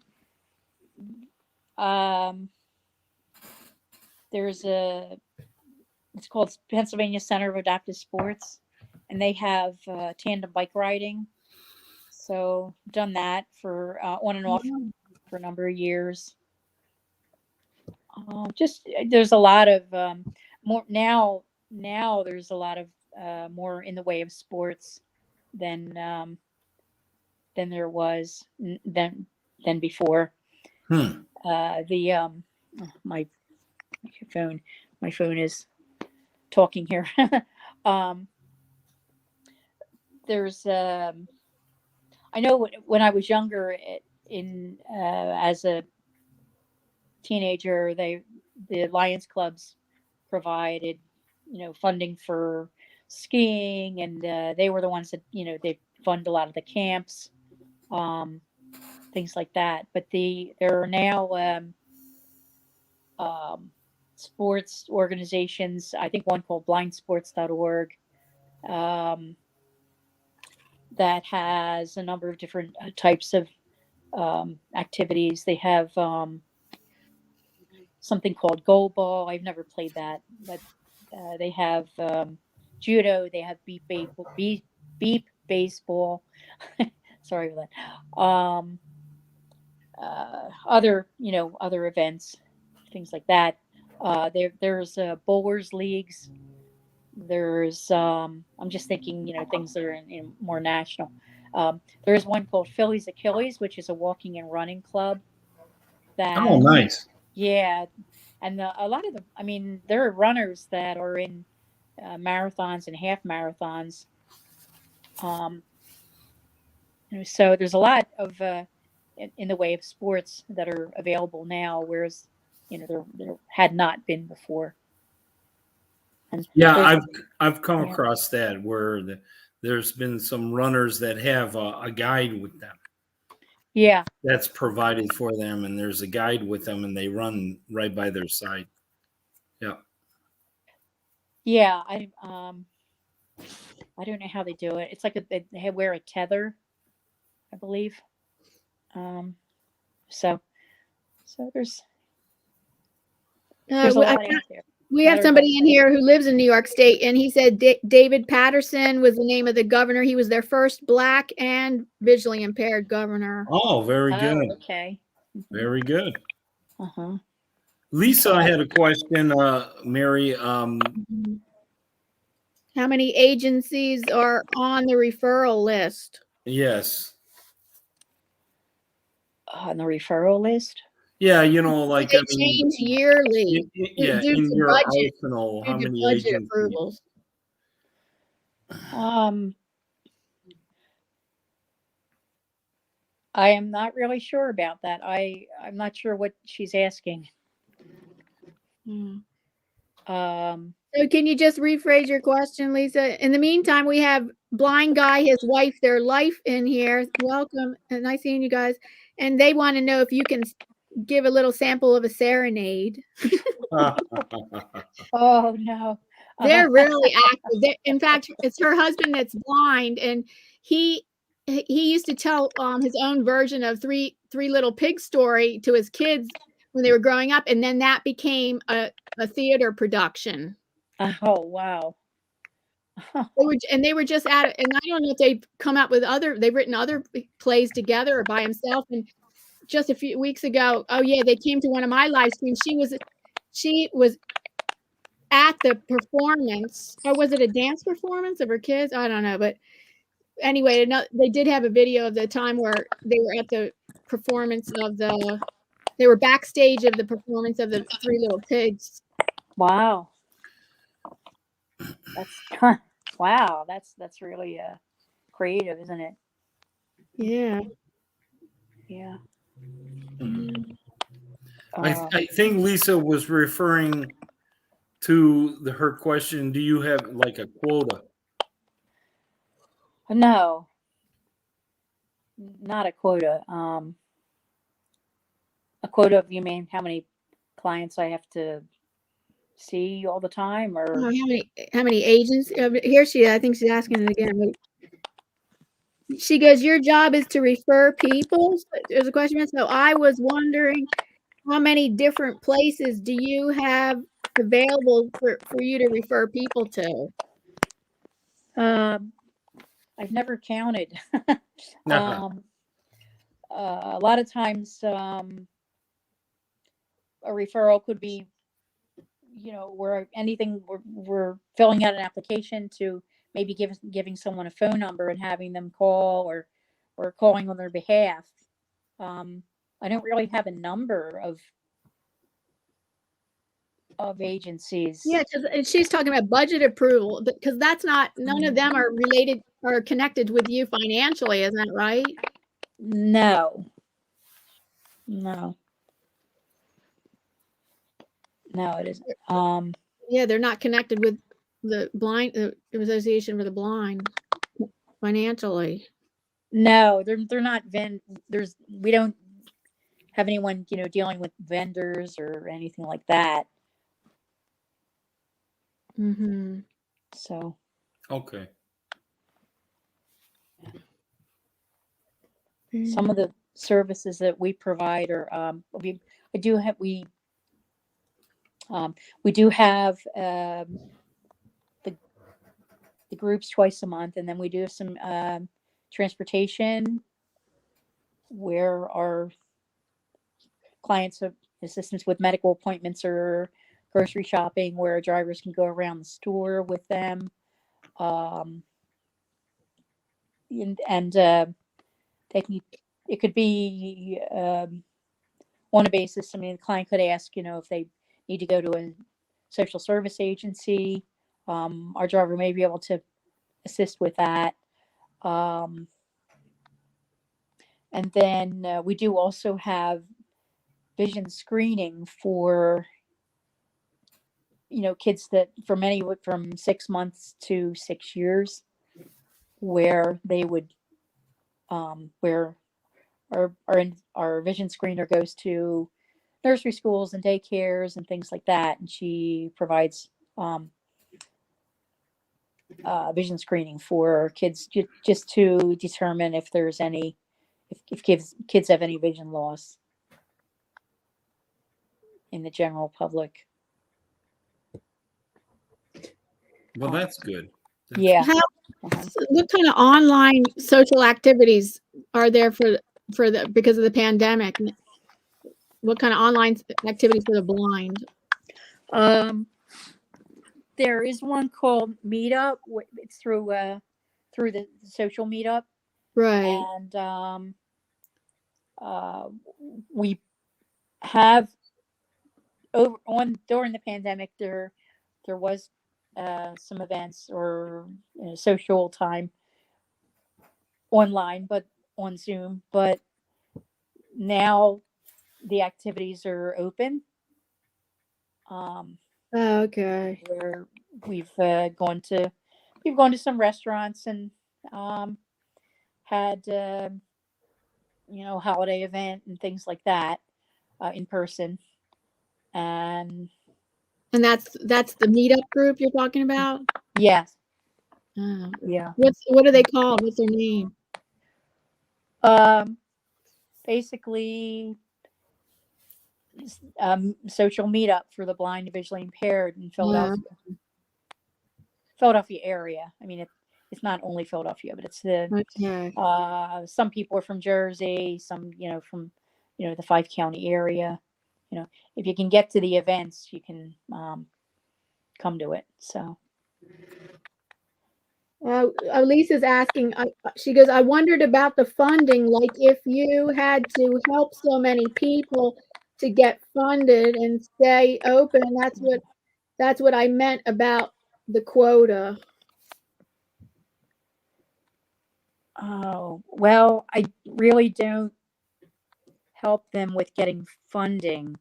There's it's called Pennsylvania Center of Adaptive Sports, and they have tandem bike riding. So done that for on and off for a number of years. Just there's a lot of more now. Now there's a lot of more in the way of sports than there was than before. My phone is talking here. There's I know when I was younger, as a teenager, the Lions clubs provided, funding for skiing, and they were the ones that, they fund a lot of the camps, things like that. But there are now sports organizations. I think one called blindsports.org, that has a number of different types of activities. They have something called Go Ball. I've never played that, but they have judo. They have beep baseball. Sorry for that. Other events, things like that. There's bowlers leagues. There's I'm just thinking, things that are in more national. There's one called Philly's Achilles, which is a walking and running club. Oh, nice. Yeah, and a lot of them. I mean, there are runners that are in marathons and half marathons. So there's a lot of in the way of sports that are available now, whereas there had not been before. And yeah, I've come across that where there's been some runners that have a guide with them. Yeah, that's provided for them, and there's a guide with them, and they run right by their side. Yeah. Yeah, I don't know how they do it. It's like they wear a tether, I believe. So there's a lot out there. We have somebody in here who lives in New York State, and he said David Patterson was the name of the governor. He was their first Black and visually impaired governor. Oh, very good. Okay. Very good. Uh-huh. Lisa had a question, Mary. How many agencies are on the referral list? Yes. On the referral list? Yeah, like they change yearly. Yeah, in your budget, arsenal, how many budget agencies? approvals? I am not really sure about that. I'm not sure what she's asking. So can you just rephrase your question, Lisa? In the meantime, we have Blind Guy, his wife, their life in here. Welcome. Nice seeing you guys. And they want to know if you can give a little sample of a serenade. Oh, no. They're really active. In fact, it's her husband that's blind, and he used to tell his own version of Three Little Pigs story to his kids when they were growing up, and then that became a theater production. Oh, wow. They were just at it, and I don't know if they've come out with they've written other plays together or by himself. And just a few weeks ago, they came to one of my live streams. She was at the performance, or was it a dance performance of her kids? I don't know, but anyway, they did have a video of the time where they were at the performance they were backstage of the performance of the Three Little Pigs. Wow. That's really creative, isn't it? Yeah. Yeah. I think Lisa was referring to her question. Do you have like a quota? No, not a quota. A quota of, you mean how many clients I have to see all the time, or how many agents? I think she's asking it again. She goes, your job is to refer people. There's a question. So I was wondering, how many different places do you have available for you to refer people to? I've never counted. a lot of times, a referral could be, where we're filling out an application to maybe giving someone a phone number and having them call, or calling on their behalf. I don't really have a number of agencies. Yeah, and she's talking about budget approval, because that's not, none of them are related or connected with you financially, isn't that right? No, it isn't. Yeah, they're not connected with the Association for the Blind financially. No, they're not we don't have anyone, dealing with vendors or anything like that. Mm-hmm. So. Okay. Some of the services that we provide are, we do have the groups twice a month, and then we do have some transportation where our clients have assistance with medical appointments or grocery shopping, where drivers can go around the store with them. It could be on a basis. I mean, the client could ask, if they need to go to a social service agency. Our driver may be able to assist with that. And then we do also have vision screening for, kids that from 6 months to 6 years, where they would, where our vision screener goes to nursery schools and daycares and things like that, and she provides vision screening for kids just to determine if there's if kids have any vision loss in the general public. Well, that's good. Yeah. What kind of online social activities are there because of the pandemic? What kind of online activities for the blind? There is one called Meetup. It's through the social Meetup, right? And we have during the pandemic there was some events or social time online, but on Zoom. But now the activities are open. Okay. Where we've gone to some restaurants and had holiday event and things like that in person. And that's the meetup group you're talking about? Yes. Oh. Yeah. What are they called? What's their name? Basically, social meetup for the blind and visually impaired in Philadelphia. Yeah. Philadelphia area. I mean, it's not only Philadelphia, but it's okay. Some people are from Jersey, some from the 5-county area. If you can get to the events, you can come to it. So. Lisa's asking, she goes, I wondered about the funding, like if you had to help so many people to get funded and stay open. That's what I meant about the quota. Oh, well, I really don't help them with getting funding.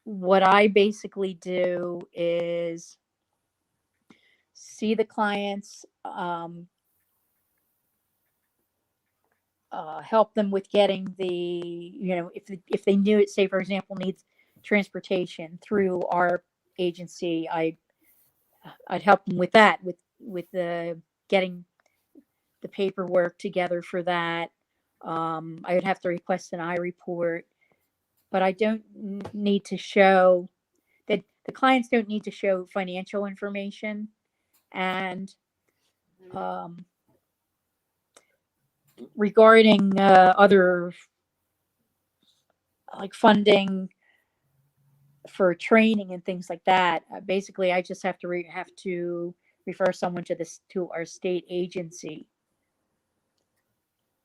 What I basically do is see the clients, help them with getting if they knew it, say for example, needs transportation through our agency, I'd help them with that, with the getting the paperwork together for that. I would have to request an I-report, but I don't need to show that the clients don't need to show financial information, and regarding other like funding for training and things like that, basically I just have to have to refer someone to our state agency,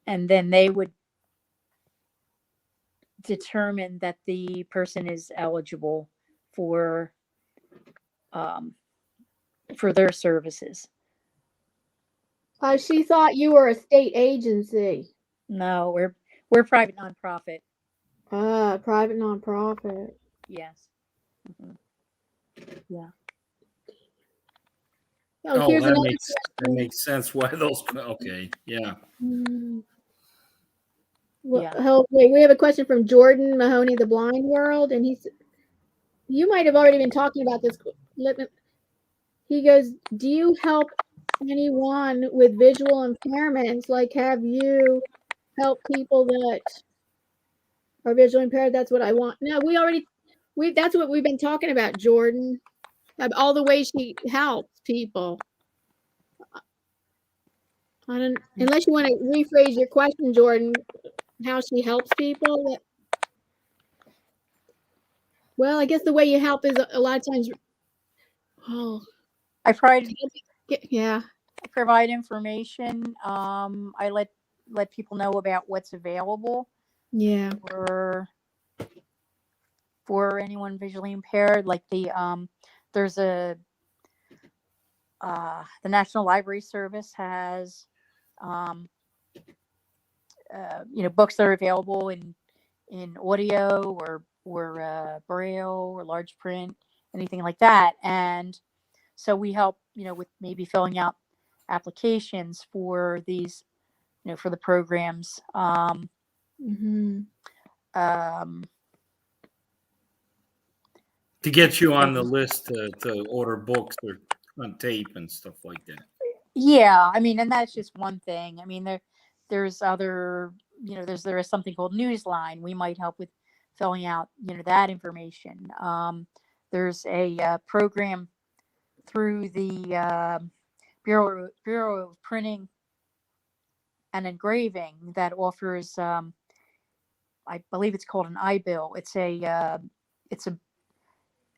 and then they would determine that the person is eligible for their services. She thought you were a state agency. No, we're private nonprofit. Private nonprofit. Yes. Mm-hmm. Yeah. Oh, Oh, here's that another makes sense. Why those? Okay, yeah. Well, Yeah. wait, we have a question from Jordan Mahoney, the Blind World, and you might have already been talking about this. He goes, do you help anyone with visual impairments? Like, have you helped people that are visually impaired? That's what I want. No, that's what we've been talking about, Jordan. All the ways she helps people. Unless you want to rephrase your question, Jordan, how she helps people. Well, I guess the way you help is a lot of times. Oh, I provide information. I let people know about what's available. Yeah. For anyone visually impaired, like there's the National Library Service has books that are available in audio or braille or large print, anything like that. And so we help, with maybe filling out applications for these, for the programs. To get you on the list to order books or on tape and stuff like that. Yeah, I mean, and that's just one thing. I mean, there's other, there is something called Newsline. We might help with filling out, that information. There's a program through the Bureau of Printing and Engraving that offers, I believe it's called an iBill. It's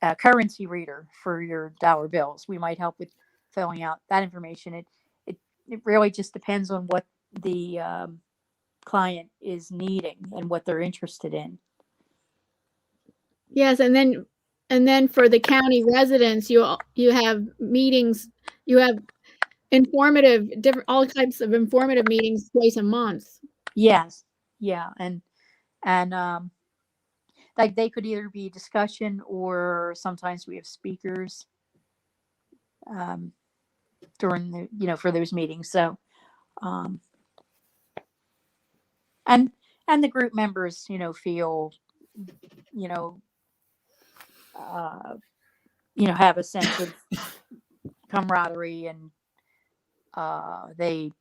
a currency reader for your dollar bills. We might help with filling out that information. It really just depends on what the client is needing and what they're interested in. Yes, and then for the county residents, you have meetings. You have all types of informative meetings twice a month. Yes, yeah, and like they could either be discussion or sometimes we have speakers during the for those meetings. So and the group members feel have a sense of camaraderie, and they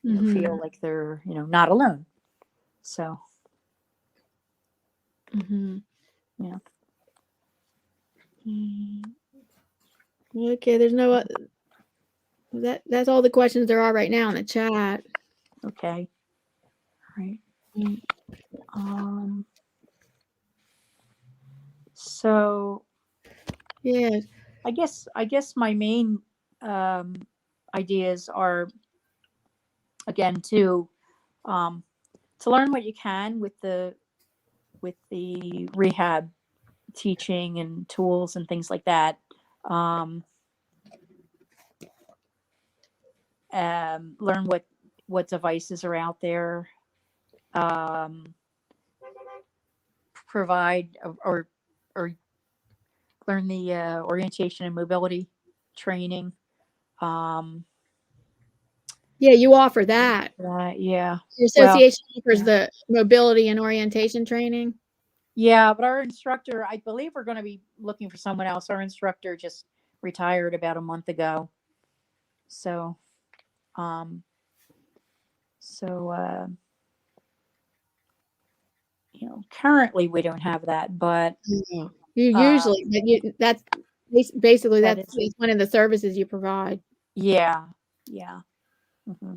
feel like they're not alone. So yeah. Okay, there's no that's all the questions there are right now in the chat. Okay. All right. So yeah, I guess my main ideas are, again, to learn what you can with the rehab teaching and tools and things like that. Learn what devices are out there. Provide or learn the orientation and mobility training. Yeah, you offer that. Yeah. Your association offers the mobility and orientation training. Yeah, but our instructor, I believe we're going to be looking for someone else. Our instructor just retired about a month ago. So, currently we don't have that, but you usually, that's basically that's one of the services you provide. Yeah. Yeah. Mm-hmm.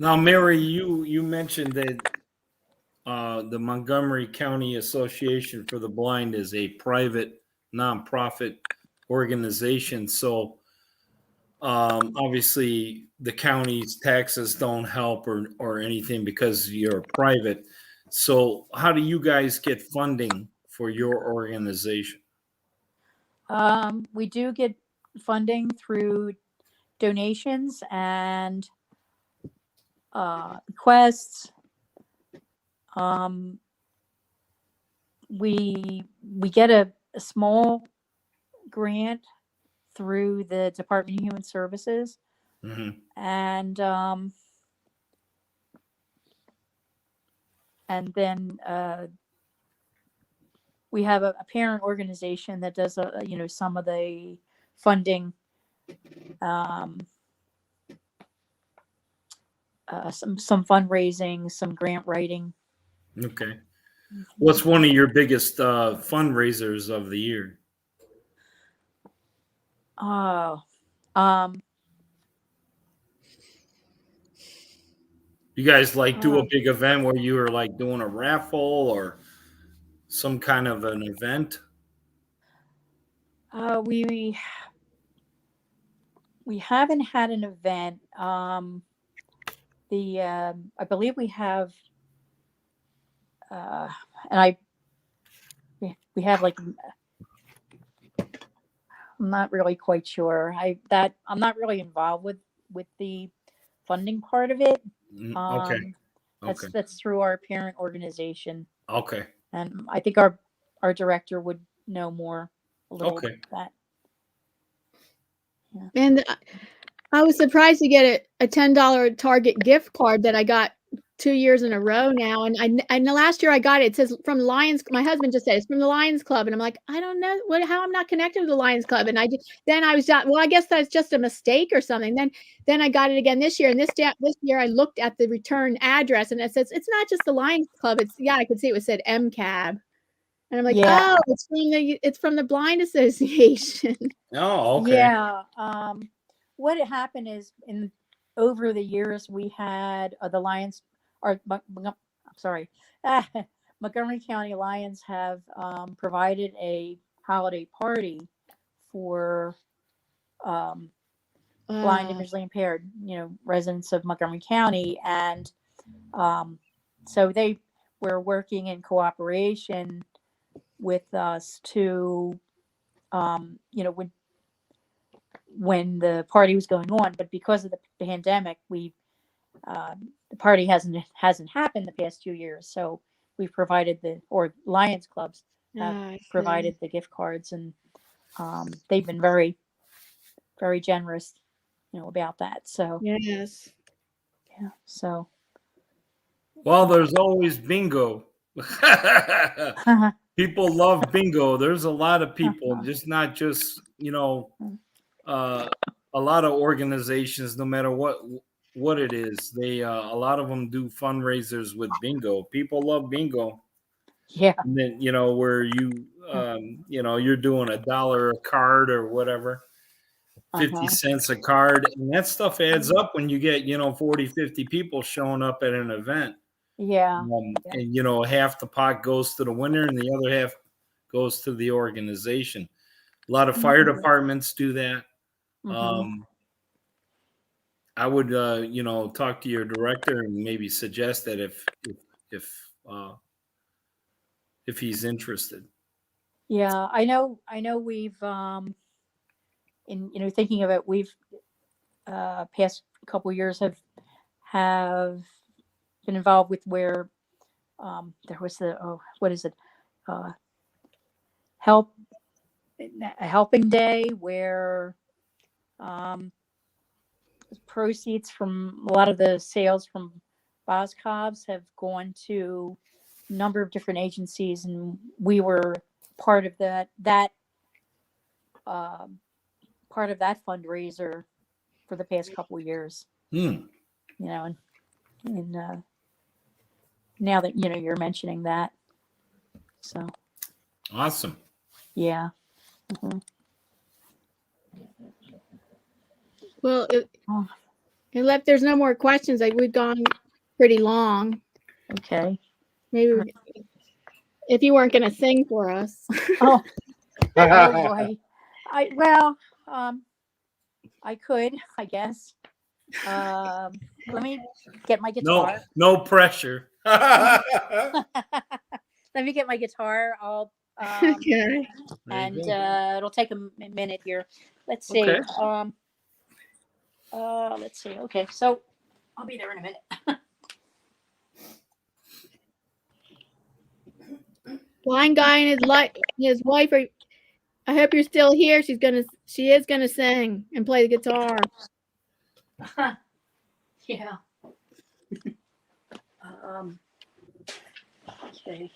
Now, Mary, you mentioned that the Montgomery County Association for the Blind is a private nonprofit organization. So obviously the county's taxes don't help or anything because you're private. So how do you guys get funding for your organization? We do get funding through donations and requests. We get a small grant through the Department of Human Services, Mm-hmm. and then we have a parent organization that does some of the funding, some fundraising, some grant writing. Okay. What's one of your biggest fundraisers of the year? Oh, You guys like do a big event where you are like doing a raffle or some kind of an event? we haven't had an event. I believe we have, and we have like, I'm not really quite sure. I'm not really involved with the funding part of it. Okay. That's through our parent organization, Okay. and I think our director would know more a little Okay. about that. Yeah. And I was surprised to get a $10 Target gift card that I got 2 years in a row now. And the last year I got it, it says from Lions. My husband just said it's from the Lions Club, and I'm like, I don't know how I'm not connected to the Lions Club. And then I was well, I guess that's just a mistake or something. Then I got it again this year, and this year I looked at the return address, and it says it's not just the Lions Club. I could see it said MCAB, and I'm like, Yeah. oh, it's from the Blind Association. Oh, okay. Yeah. What had happened is over the years we had the Lions, Montgomery County Lions have provided a holiday party for blind and visually impaired, residents of Montgomery County, and so they were working in cooperation with us to, when the party was going on, but because of the pandemic, the party hasn't happened the past 2 years. So we've provided Lions clubs have provided the gift cards, and they've been very, very generous, about that. So Yes. yeah. So Well, there's always bingo. People love bingo. There's a lot of people, not just a lot of organizations, no matter what it is, they a lot of them do fundraisers with bingo. People love bingo. Yeah. And then where you you're doing $1 a card or whatever, 50 cents a card, and that stuff adds up when you get 40, 50 people showing up at an event. Yeah. And half the pot goes to the winner and the other half goes to the organization. A lot of fire departments do that. I would talk to your director and maybe suggest that if he's interested. Yeah, I know we've in thinking of it, we've past couple years have been involved with where there was what is it, a helping day where proceeds from a lot of the sales from Boscov's have gone to a number of different agencies, and we were part of that fundraiser for the past couple of years. And now that you're mentioning that, so awesome. Yeah. Well, And if there's no more questions, like we've gone pretty long. Okay. Maybe if you weren't going to sing for us. Oh, oh boy. I could, I guess. Let me get my guitar. No pressure. Let me get my guitar. I'll Okay. and it'll take a minute here. Let's see. Okay. Let's see. Okay, so I'll be there in a minute. Blind guy and his wife are. I hope you're still here. She is gonna sing and play the guitar. Yeah. Okay.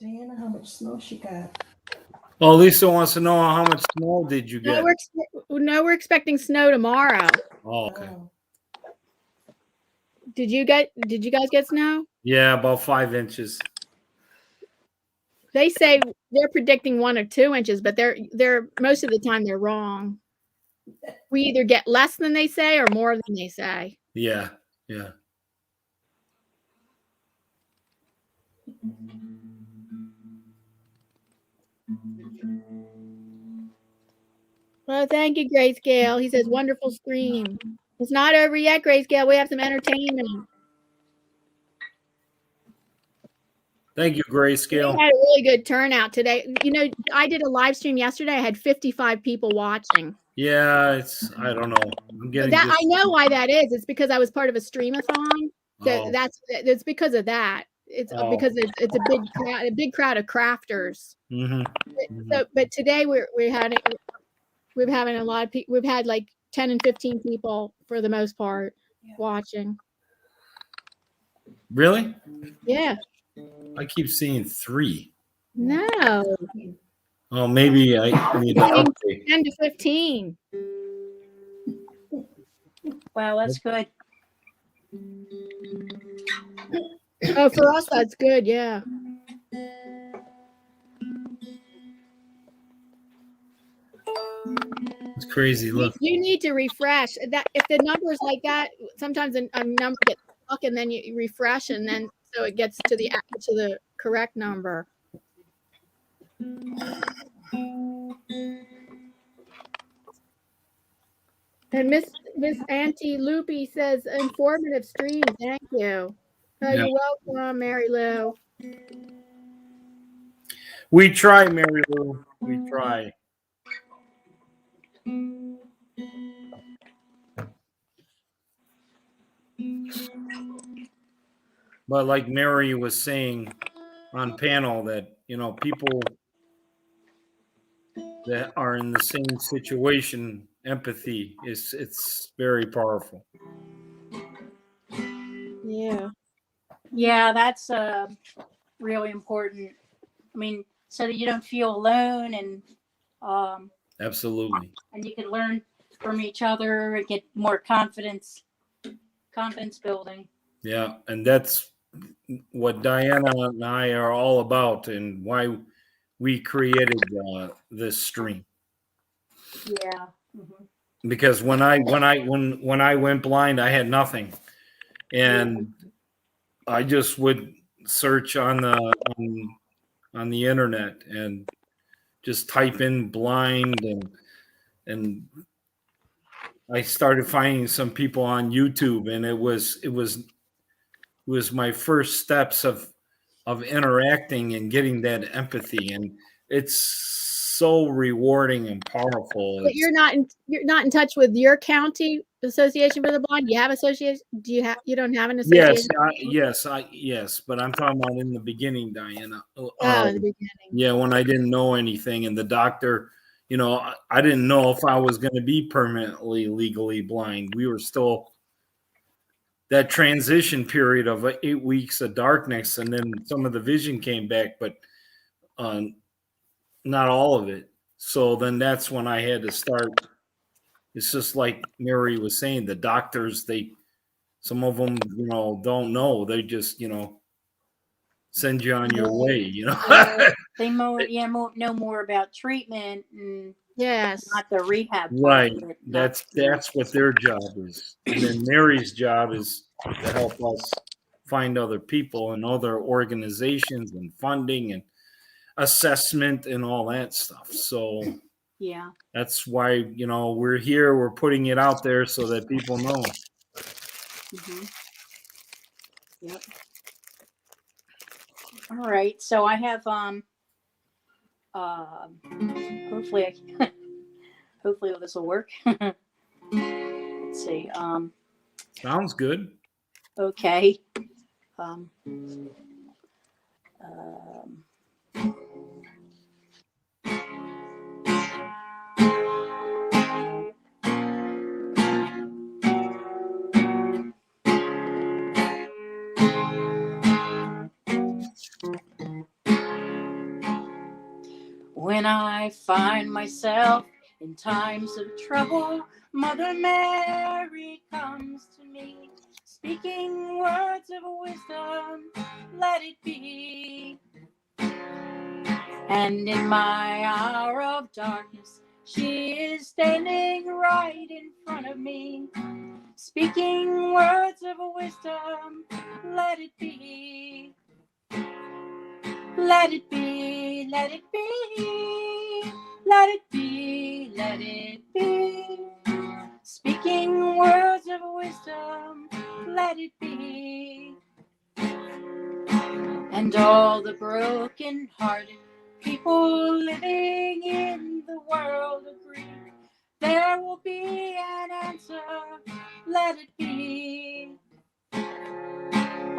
Diana, how much snow she got? Well, Lisa wants to know how much snow did you get? We're expecting snow tomorrow. Oh, okay. Oh, Did you guys get snow? Yeah, about 5 inches. They say they're predicting 1 or 2 inches, but they're most of the time they're wrong. We either get less than they say or more than they say. Yeah. Well, thank you, Grayscale. He says, wonderful stream. It's not over yet, Grayscale. We have some entertainment. Thank you, Grayscale. We had a really good turnout today. You know, I did a live stream yesterday. I had 55 people watching. Yeah, I don't know. I'm getting that. I know why that is. It's because I was part of a streamathon. So Oh. It's because of that. It's because it's a big crowd of crafters. Mm-hmm. So, but today we're having a lot of people. We've had like 10 and 15 people for the most part watching. Really? Yeah. I keep seeing 3. No. Oh, maybe I need to update. 10 to 15. Wow, that's good. Oh, for us, that's good. Yeah. It's crazy. Look. You need to refresh that. If the number's like that, sometimes a number gets stuck and then you refresh and then so it gets to the correct number. And Miss Auntie Loopy says informative stream. Thank you. Oh, Yeah. You're welcome, Mary Lou. We try, Mary Lou. We try. But like Mary was saying on panel that, people that are in the same situation, empathy it's very powerful. Yeah. Yeah, that's really important. I mean, so that you don't feel alone and Absolutely. and you can learn from each other and get more confidence building. Yeah, and that's what Diana and I are all about and why we created this stream. Yeah. Mm-hmm. Because when I went blind, I had nothing, and I just would search on the internet and just type in blind, and I started finding some people on YouTube, and it was my first steps of interacting and getting that empathy, and it's so rewarding and powerful. But you're not in touch with your county association for the blind. You have association? You don't have an association? Yes, but I'm talking about in the beginning, Diana. In the beginning. Yeah, when I didn't know anything, and the doctor, I didn't know if I was going to be permanently legally blind. We were still that transition period of 8 weeks of darkness, and then some of the vision came back, but not all of it. So then that's when I had to start. It's just like Mary was saying, the doctors, some of them, don't know. They just, send you on your way, They know more about treatment and Yes. not the rehab part Right. of it. That's what their job is. And then Mary's job is to help us find other people and other organizations and funding and assessment and all that stuff. So Yeah. that's why, we're here, we're putting it out there so that people know. Mm-hmm. Yep. All right. So I have hopefully hopefully this will work. Let's see. Sounds good. Okay. When I find myself in times of trouble, Mother Mary comes to me, speaking words of wisdom, let it be. And in my hour of darkness, she is standing right in front of me, speaking words of wisdom, let it be. Let it be, let it be, let it be, let it be. Speaking words of wisdom, let it be. And all the broken-hearted people living in the world agree, there will be an answer, let it be.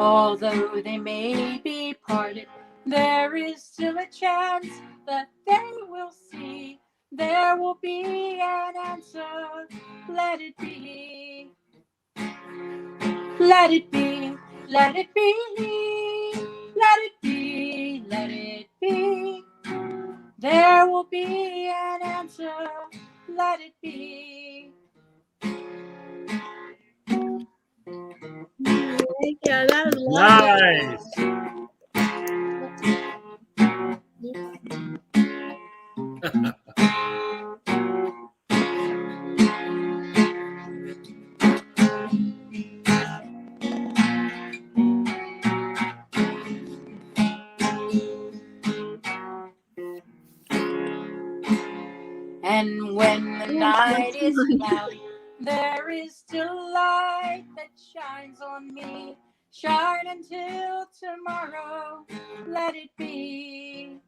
Although they may be parted, there is still a chance that they will see. There will be an answer. Let it be. Let it be. Let it be. Let it be. Let it be. There will be an answer. Let it be. Yeah, that was lovely. Nice. And when the night is cloudy, there is still light that shines on me. Shine until tomorrow, let it be.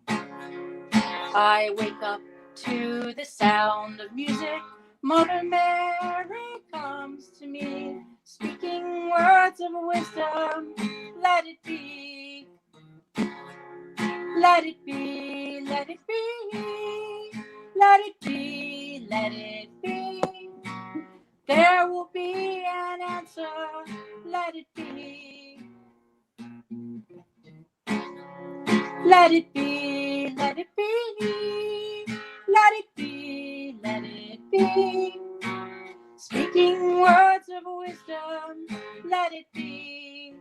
I wake up to the sound of music. Mother Mary comes to me, speaking words of wisdom, let it be. Let it be, let it be, let it be, let it be. There will be an answer, let it be. Let it be, let it be, let it be, let it be. Speaking words of wisdom, let it be.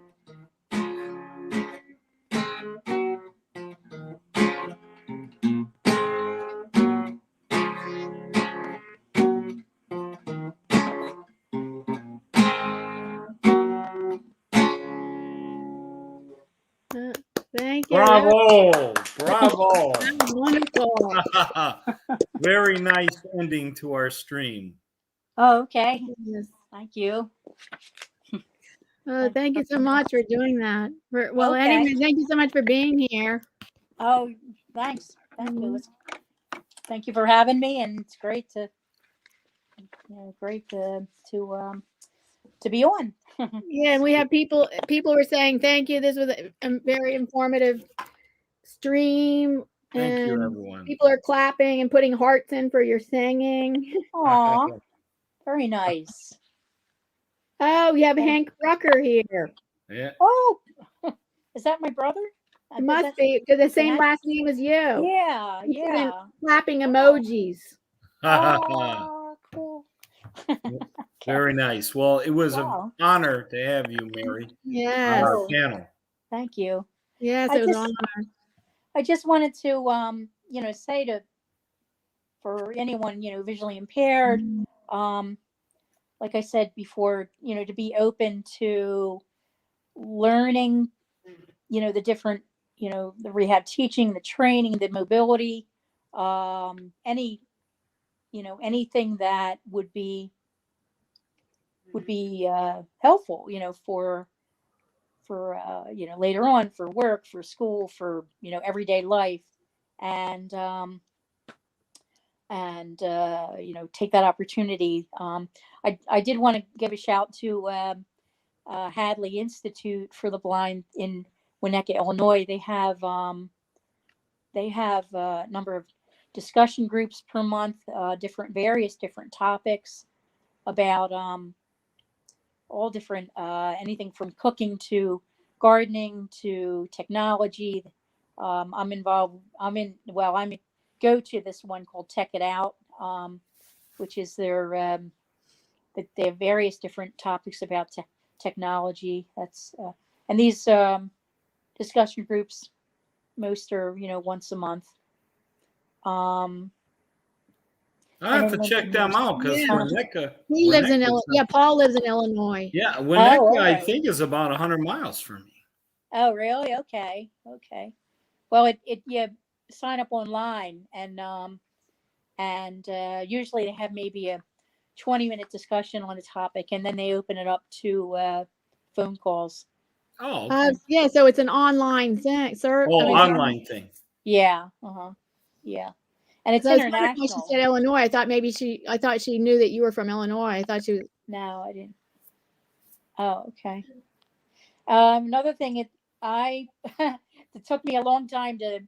Thank you. Bravo. Bravo. That was wonderful. Very nice ending to our stream. Oh, okay. Yes. Thank you. Thank you so much for doing that. Okay. Anyway, thank you so much for being here. Oh, thanks. Thank you. Thank you for having me, and it's great to be on. Yeah, and we have people were saying thank you. This was a very informative stream. Thank you, And everyone. people are clapping and putting hearts in for your singing. Aw, very nice. Oh, we have Hank Brucker here. Yeah. Oh, is that my brother? It must be because the same last name as you. Yeah, You put in yeah. clapping emojis. Oh, cool. Very nice. Well, it was Wow. an honor to have you, Mary, on Yes. our Oh. panel. Thank you. Yes, I it was just- an honor. I just wanted to, say for anyone, visually impaired, like I said before, to be open to learning, the different, the rehab teaching, the training, the mobility, anything that would be helpful, for later on, for work, for school, for everyday life, and take that opportunity. I did want to give a shout to Hadley Institute for the Blind in Winnetka, Illinois. They have a number of discussion groups per month, various different topics about all different, anything from cooking to gardening to technology. I'm involved. I go to this one called Tech It Out, which is their they have various different topics about technology. That's and these discussion groups, most are once a month. I have to check them out because Yeah. Winnetka. He lives in Winnetka's Illinois. Yeah, Paul lives in Illinois. Yeah, all Winnetka, I right. think, is about 100 miles from me. Oh, really? Okay. Well, you sign up online, and usually they have maybe a 20-minute discussion on a topic, and then they open it up to phone calls. Oh, okay. Yeah, so it's an online thing, sir. Oh, online thing. Yeah. Yeah. And it's So I was wondering why she international. said Illinois. I thought she knew that you were from Illinois. I thought she was. No, I didn't. Oh, okay. Another thing, it took me a long time to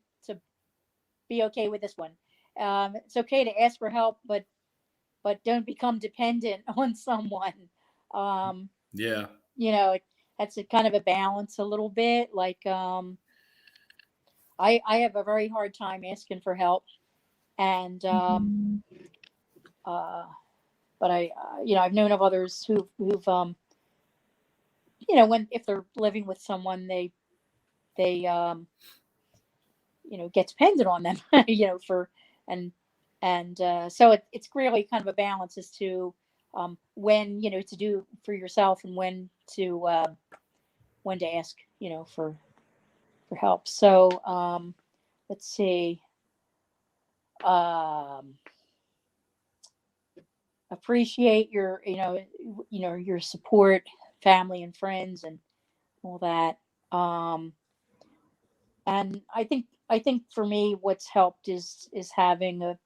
be okay with this one. It's okay to ask for help, but don't become dependent on someone. Yeah. That's a kind of a balance a little bit. Like, I have a very hard time asking for help, and but I've known of others who've if they're living with someone, they get dependent on them, for so it's really kind of a balance as to when to do for yourself and when to ask for help. So let's see. Appreciate your your support, family and friends, and all that. And I think for me, what's helped is having a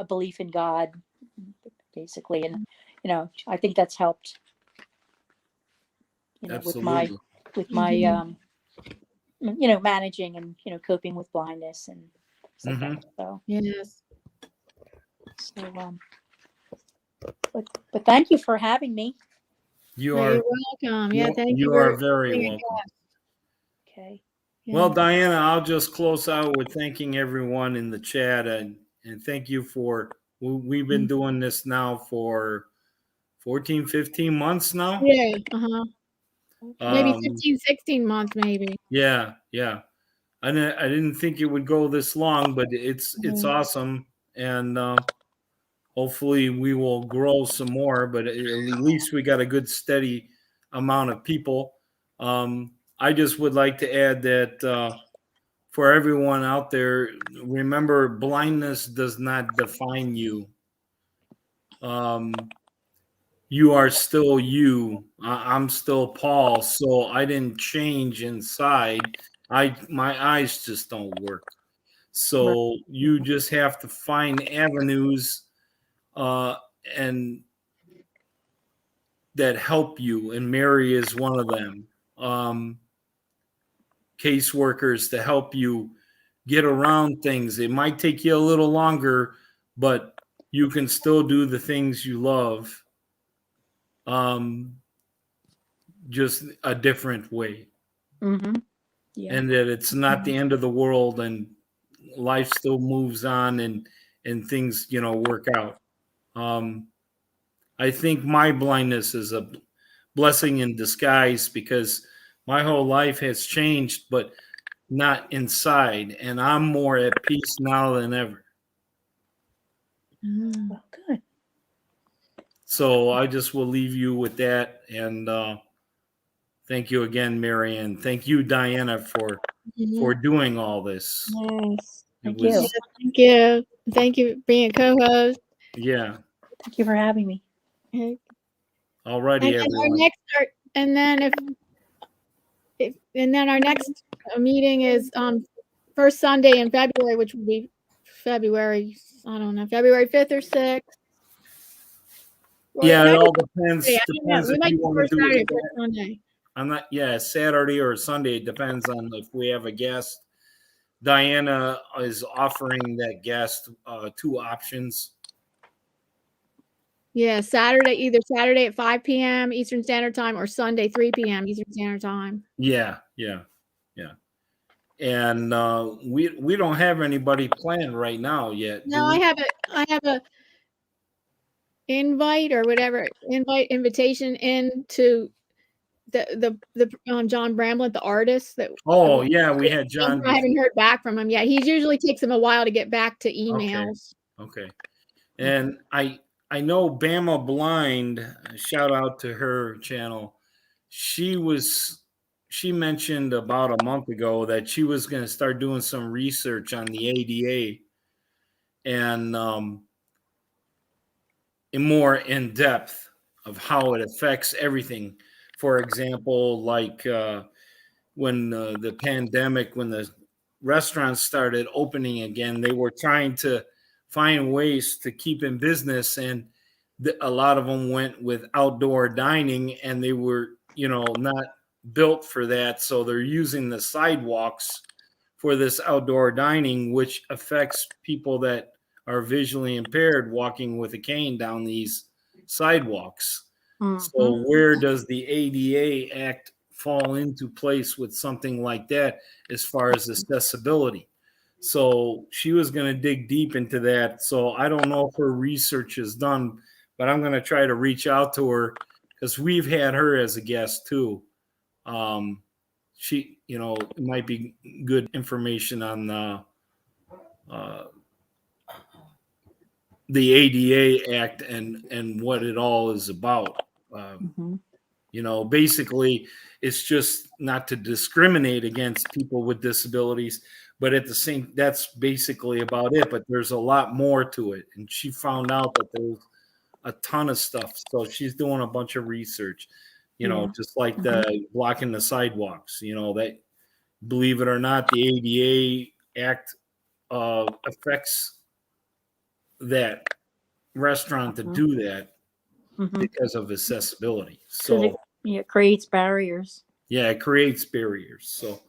belief in God, basically, and I think that's helped. Absolutely. with my managing and coping with blindness and stuff like that. So Yes. but thank you for having me. You Well, are you're welcome. Yeah, thank you. You are very being a welcome. guest. Okay. Yeah. Well, Diana, I'll just close out with thanking everyone in the chat and thank you for we've been doing this now for 14, 15 months now. Yeah. Maybe 15, 16 months, maybe. Yeah. I didn't think it would go this long, but it's awesome, and hopefully we will grow some more. But at least we got a good steady amount of people. I just would like to add that for everyone out there, remember, blindness does not define you. You are still you. I'm still Paul, so I didn't change inside. My eyes just don't work. So you just have to find avenues and that help you, and Mary is one of them. Caseworkers to help you get around things. It might take you a little longer, but you can still do the things you love. Just a different way. Mm-hmm. Yeah. and that it's not the end of the world, and life still moves on, and things, work out. I think my blindness is a blessing in disguise, because my whole life has changed, but not inside, and I'm more at peace now than ever. Well, good. So I just will leave you with that, and thank you again, Mary, and thank you, Diana, for doing all this. Yes. It Thank was- you. Thank you. Thank you for being a co-host. Yeah. Thank you for having me. All righty, And then our everyone. next, and then and then our next meeting is first Sunday in February, which will be February 5th or 6th. Or Yeah, it maybe all depends. Saturday, I don't know. Depends We if might you do want first to do Saturday, it. first Sunday. I'm not. Yeah, Saturday or Sunday. It depends on if we have a guest. Diana is offering that guest 2 options. Yeah, either Saturday at 5 p.m. Eastern Standard Time or Sunday 3 p.m. Eastern Standard Time. Yeah. And we don't have anybody planned right now yet. No, I have a invitation into the John Bramlett, the artist that. Oh yeah, we had John. I haven't heard back from him yet. He usually takes him a while to get back to emails. Okay. And I know Bama Blind, shout out to her channel. She mentioned about a month ago that she was going to start doing some research on the ADA, and more in depth of how it affects everything. For example, like when the pandemic, when the restaurants started opening again, they were trying to find ways to keep in business, and a lot of them went with outdoor dining, and they were not built for that, so they're using the sidewalks for this outdoor dining, which affects people that are visually impaired walking with a cane down these sidewalks. So where does the ADA Act fall into place with something like that as far as accessibility? So she was going to dig deep into that. So I don't know if her research is done, but I'm going to try to reach out to her, because we've had her as a guest too. She, it might be good information on the ADA Act and what it all is about. Basically, it's just not to discriminate against people with disabilities, but that's basically about it. But there's a lot more to it, and she found out that there's a ton of stuff. So she's doing a bunch of research, just like the blocking the sidewalks. That, believe it or not, the ADA Act affects that restaurant to do that because of accessibility. So it creates barriers. Yeah, it creates barriers. So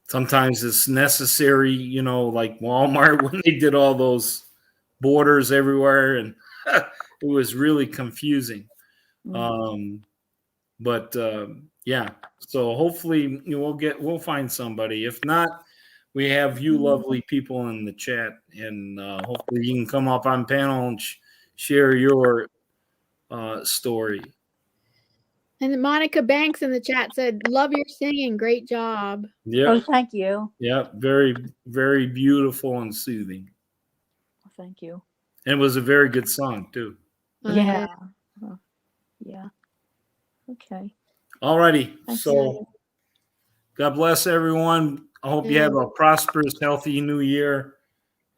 sometimes it's necessary, like Walmart when they did all those borders everywhere, and it was really confusing. But yeah, so hopefully we'll find somebody. If not, we have you lovely people in the chat, and hopefully you can come up on panel and share your story. And Monica Banks in the chat said, "Love your singing, great job." Yeah. Oh, thank you. Yeah, very, very beautiful and soothing. Well, thank you. And it was a very good song too. Yeah. Yeah. Okay. All righty. Thank So you. God bless everyone. I hope you have a prosperous, healthy new year,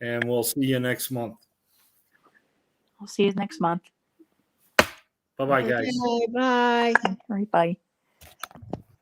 and we'll see you next month. I'll see you next month. Bye-bye, guys. Bye. All right, bye.